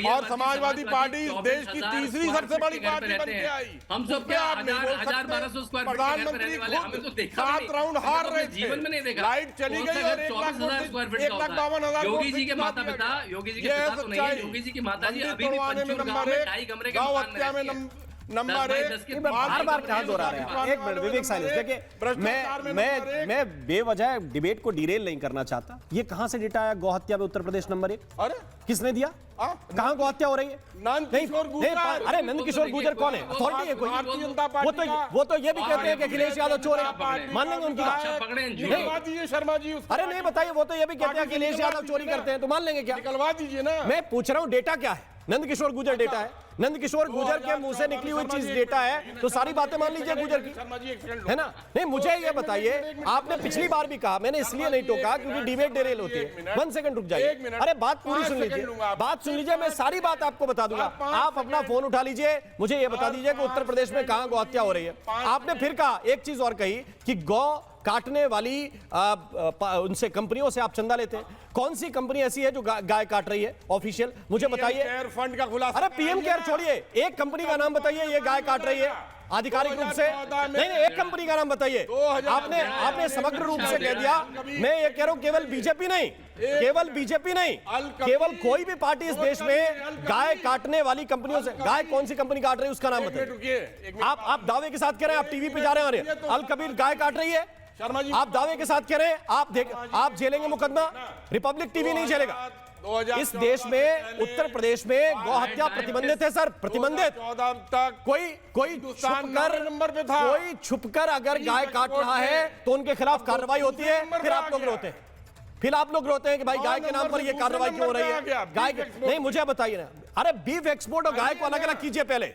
Speaker 9: और समाजवादी पार्टी देश की तीसरी सबसे बड़ी पार्टी बन के आई।
Speaker 12: हम सब क्या 1000-1200 स्क्वायर फीट
Speaker 9: प्रधानमंत्री खुद 7 राउंड हार रहे थे,
Speaker 12: जीवन में नहीं देखा।
Speaker 9: लाइट चली गई और 1,52,000
Speaker 12: योगी जी के माता पिता, योगी जी के पिता तो नहीं है, योगी जी की माता जी अभी भी पंचूर गांव में 2.5 कमरे के मकान में रहती है।
Speaker 3: नंबर 1 बार कहां दोहरा रहे हैं? एक मिनट विवेक साइलेंस। देखिए, मैं बेवजह डिबेट को डिरेल नहीं करना चाहता। ये कहां से डेटा आया गौहत्या में उत्तर प्रदेश नंबर 1?
Speaker 9: अरे
Speaker 3: किसने दिया? कहां गौहत्या हो रही है? अरे नंद किशोर गुर्जर कौन है? अथॉरिटी है कोई? वो तो ये भी कहते हैं कि अखिलेश यादव चोर है। मान लेंगे उनकी बात?
Speaker 9: शर्मा जी,
Speaker 3: अरे नहीं बताइए, वो तो ये भी कहते हैं अखिलेश यादव चोरी करते हैं, तो मान लेंगे क्या?
Speaker 9: निकलवा दीजिए ना।
Speaker 3: मैं पूछ रहा हूं डेटा क्या है? नंद किशोर गुर्जर डेटा है। नंद किशोर गुर्जर के मुंह से निकली हुई चीज डेटा है, तो सारी बातें मान लीजिए गुर्जर की, है ना? नहीं, मुझे ये बताइए, आपने पिछली बार भी कहा, मैंने इसलिए नहीं टोका क्योंकि डिबेट डेरेल होती है। 1 सेकंड रुक जाइए। अरे बात पूरी सुन लीजिए, बात सुन लीजिए, मैं सारी बात आपको बता दूंगा। आप अपना फोन उठा लीजिए, मुझे ये बता दीजिए कि उत्तर प्रदेश में कहां गौहत्या हो रही है। आपने फिर कहा, एक चीज और कही कि गौ काटने वाली उनसे कंपनियों से आप चंदा लेते हैं। कौन सी कंपनी ऐसी है जो गाय काट रही है ऑफिशियल? मुझे बताइए।
Speaker 9: केयर फंड का खुलासा।
Speaker 3: अरे पीएम केयर छोड़िए, एक कंपनी का नाम बताइए ये गाय काट रही है आधिकारिक रूप से। नहीं, एक कंपनी का नाम बताइए। आपने समग्र रूप से कह दिया। मैं ये कह रहा हूं केवल बीजेपी नहीं, केवल कोई भी पार्टी इस देश में गाय काटने वाली कंपनियों से, गाय कौन सी कंपनी काट रही है उसका नाम बताइए। आप दावे के साथ कह रहे हैं, आप टीवी पे जा रहे हैं, अल कबीर गाय काट रही है, आप दावे के साथ कह रहे हैं, आप झेलेंगे मुकदमा? रिपब्लिक टीवी नहीं झेलेगा। इस देश में, उत्तर प्रदेश में गौ हत्या प्रतिबंधित है सर, प्रतिबंधित। कोई छुपकर अगर गाय काट रहा है तो उनके खिलाफ कार्रवाई होती है। फिर आप लोग रोते हैं, कि भाई गाय के नाम पर ये कार्रवाई क्यों हो रही है? गाय नहीं, मुझे बताइए ना। अरे बीफ एक्सपोर्ट और गाय को अलग अलग कीजिए पहले।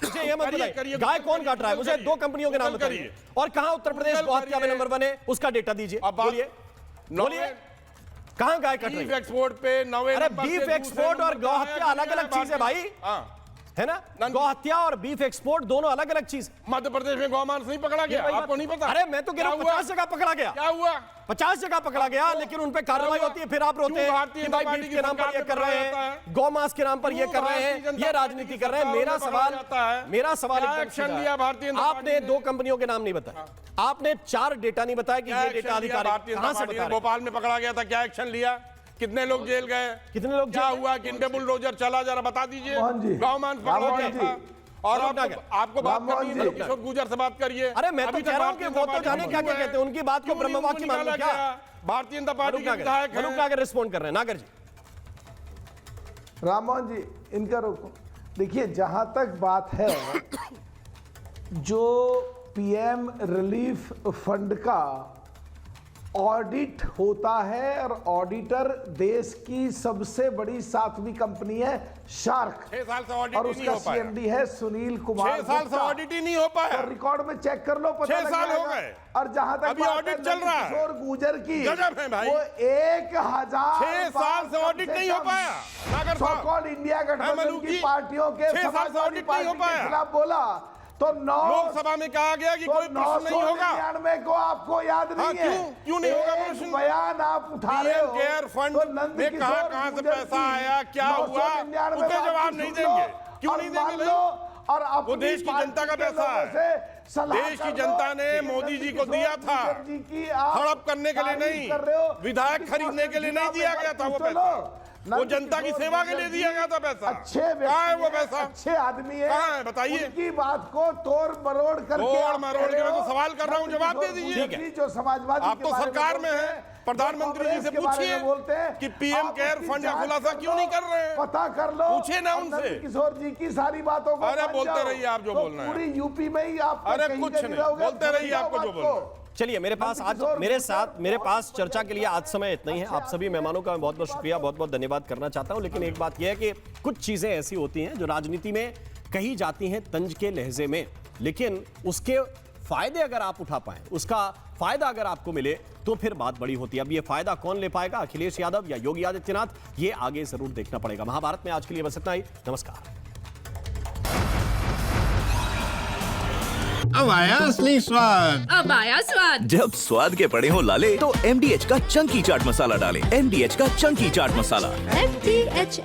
Speaker 3: मुझे ये मत बताइए गाय कौन काट रहा है, मुझे 2 कंपनियों के नाम बताइए। और कहां उत्तर प्रदेश गौहत्या में नंबर 1 है उसका डेटा दीजिए। बोलिए कहां गाय कट रही है?
Speaker 9: एक्सपोर्ट पे 9वें।
Speaker 3: अरे बीफ एक्सपोर्ट और गौहत्या अलग अलग चीज है भाई, है ना? गौहत्या और बीफ एक्सपोर्ट दोनों अलग अलग चीज।
Speaker 9: मध्य प्रदेश में गौमांस नहीं पकड़ा गया, आपको नहीं पता?
Speaker 3: अरे मैं तो कह रहा हूं 50 जगह पकड़ा गया।
Speaker 9: क्या हुआ?
Speaker 3: 50 जगह पकड़ा गया, लेकिन उन पे कार्रवाई होती है। फिर आप रोते हैं कि भाई बीफ के नाम पर ये कर रहे हैं, गौमांस के नाम पर ये कर रहे हैं, ये राजनीति कर रहे हैं। मेरा सवाल
Speaker 9: एक्शन लिया भारतीय,
Speaker 3: आपने 2 कंपनियों के नाम नहीं बताया, आपने 4 डेटा नहीं बताया कि ये डेटा अधिकारी कहां से बता?
Speaker 9: भोपाल में पकड़ा गया था, क्या एक्शन लिया? कितने लोग जेल गए?
Speaker 3: कितने लोग
Speaker 9: क्या हुआ? किंतु बुलडोजर चला, जरा बता दीजिए। गौमांस पकड़ा गया था। और आपको बात करनी है किशोर गुर्जर से बात करिए।
Speaker 3: अरे मैं तो कह रहा हूं कि वो तो जाने क्या क्या कहते हैं, उनकी बात को ब्रह्मवाक्य मान लो क्या?
Speaker 9: भारतीय जनता पार्टी के विधायक
Speaker 3: हैं, रिस्पॉन्ड कर रहे हैं। नागर जी,
Speaker 11: राममोहन जी, इनका रोको। देखिए, जहां तक बात है जो पीएम रिलीफ फंड का ऑडिट होता है और ऑडिटर देश की सबसे बड़ी 7वीं कंपनी है शार्क,
Speaker 9: 6 साल से ऑडिट
Speaker 11: और
Speaker 9: ही नहीं
Speaker 11: उसका
Speaker 9: हो पाया।
Speaker 11: सीएमडी है सुनील कुमार
Speaker 9: 6 साल से
Speaker 11: गुप्ता।
Speaker 9: ऑडिट ही नहीं हो पाया।
Speaker 11: तो रिकॉर्ड में चेक कर लो, पता
Speaker 9: 6 साल
Speaker 11: लग
Speaker 9: हो
Speaker 11: जाएगा।
Speaker 9: गए।
Speaker 11: और जहां तक
Speaker 9: अभी
Speaker 11: बात
Speaker 9: ऑडिट
Speaker 11: है
Speaker 9: चल रहा है।
Speaker 11: किशोर गुर्जर की,
Speaker 9: गजब है भाई।
Speaker 11: वो 1000
Speaker 9: 6 साल से ऑडिट नहीं हो पाया। सागर साहब,
Speaker 11: सो-कॉल्ड इंडिया गठबंधन
Speaker 9: मलूक
Speaker 11: की
Speaker 9: जी,
Speaker 11: पार्टियों के
Speaker 9: 6 साल से
Speaker 11: समाजवादी
Speaker 9: ऑडिट नहीं हो
Speaker 11: पार्टी के
Speaker 9: पाया।
Speaker 11: खिलाफ बोला तो
Speaker 9: लोकसभा में कहा गया कि कोई प्रश्न नहीं होगा।
Speaker 11: 999 को आपको याद नहीं है?
Speaker 9: क्यों नहीं होगा
Speaker 11: एक
Speaker 9: प्रश्न?
Speaker 11: बयान आप उठा रहे हो।
Speaker 9: केयर फंड
Speaker 11: तो नंद
Speaker 9: में
Speaker 11: किशोर
Speaker 9: कहां से
Speaker 11: गुर्जर
Speaker 9: पैसा
Speaker 11: की
Speaker 9: आया, क्या हुआ,
Speaker 11: 999
Speaker 9: उसके
Speaker 11: बात
Speaker 9: जवाब
Speaker 11: की
Speaker 9: नहीं
Speaker 11: सुन लो
Speaker 9: देंगे। क्यों
Speaker 11: और
Speaker 9: नहीं
Speaker 11: मान
Speaker 9: देंगे?
Speaker 11: लो, और
Speaker 9: वो
Speaker 11: अपनी
Speaker 9: देश की जनता का
Speaker 11: पार्टी के
Speaker 9: पैसा
Speaker 11: लोगों
Speaker 9: है।
Speaker 11: से सलाह
Speaker 9: देश की
Speaker 11: कर लो
Speaker 9: जनता ने
Speaker 11: कि
Speaker 9: मोदी
Speaker 11: नंद
Speaker 9: जी को
Speaker 11: किशोर
Speaker 9: दिया था।
Speaker 11: गुर्जर जी की आप
Speaker 9: हड़प करने के लिए
Speaker 11: तारीफ
Speaker 9: नहीं,
Speaker 11: कर रहे हो।
Speaker 9: विधायक खरीदने के लिए नहीं दिया गया था वो पैसा। वो जनता की सेवा के लिए दिया गया था पैसा।
Speaker 11: अच्छे
Speaker 9: कहाँ है वो
Speaker 11: व्यक्ति हैं,
Speaker 9: पैसा?
Speaker 11: अच्छे आदमी है,
Speaker 9: कहाँ है बताइए?
Speaker 11: उनकी बात को तोड़ मरोड़ करके
Speaker 9: तोड़
Speaker 11: आप
Speaker 9: मरोड़
Speaker 11: कह रहे
Speaker 9: के मैं तो
Speaker 11: हो।
Speaker 9: सवाल कर रहा हूँ, जवाब दे दीजिए।
Speaker 11: ठीक है। जो समाजवादी
Speaker 9: आप
Speaker 11: के
Speaker 9: तो
Speaker 11: बारे
Speaker 9: सरकार में
Speaker 11: बोलते
Speaker 9: हैं,
Speaker 11: हैं,
Speaker 9: प्रधानमंत्री जी से
Speaker 11: कांग्रेस के बारे
Speaker 9: पूछिए
Speaker 11: में बोलते हैं
Speaker 9: कि पीएम
Speaker 11: आप
Speaker 9: केयर
Speaker 11: उसकी
Speaker 9: फंड का
Speaker 11: जांच
Speaker 9: खुलासा
Speaker 11: कर
Speaker 9: क्यों
Speaker 11: लो,
Speaker 9: नहीं कर रहे हैं?
Speaker 11: पता कर लो।
Speaker 9: पूछिए ना
Speaker 11: और
Speaker 9: उनसे।
Speaker 11: नंद किशोर जी की सारी बातों को
Speaker 9: अरे
Speaker 11: मान
Speaker 9: बोलते
Speaker 11: जाओ।
Speaker 9: रहिए आप जो
Speaker 11: तो
Speaker 9: बोलना है।
Speaker 11: पूरी यूपी में ही आप
Speaker 9: अरे
Speaker 11: कहीं
Speaker 9: कुछ
Speaker 11: कहीं
Speaker 9: नहीं,
Speaker 11: रहोगे,
Speaker 9: बोलते रहिए
Speaker 11: भूल
Speaker 9: आपको
Speaker 11: जाओ
Speaker 9: जो
Speaker 11: बात
Speaker 9: बोलना
Speaker 11: को।
Speaker 3: चलिए मेरे पास आज मेरे पास चर्चा के लिए आज समय इतना ही है। आप सभी मेहमानों का मैं बहुत बहुत शुक्रिया, बहुत बहुत धन्यवाद करना चाहता हूं। लेकिन एक बात यह है कि कुछ चीजें ऐसी होती हैं जो राजनीति में कही जाती हैं तंज के लहजे में, लेकिन उसके फायदे अगर आप उठा पाए, उसका फायदा अगर आपको मिले तो फिर बात बड़ी होती है। अब ये फायदा कौन ले पाएगा, अखिलेश यादव या योगी आदित्यनाथ, ये आगे जरूर देखना पड़ेगा। महाभारत में आज के लिए बस इतना ही। नमस्कार।
Speaker 15: अब आया असली स्वाद।
Speaker 16: अब आया स्वाद।
Speaker 1: जब स्वाद के पड़े हो लाले तो MDH का चंकी चाट मसाला डालें। MDH का चंकी चाट मसाला।
Speaker 16: MDH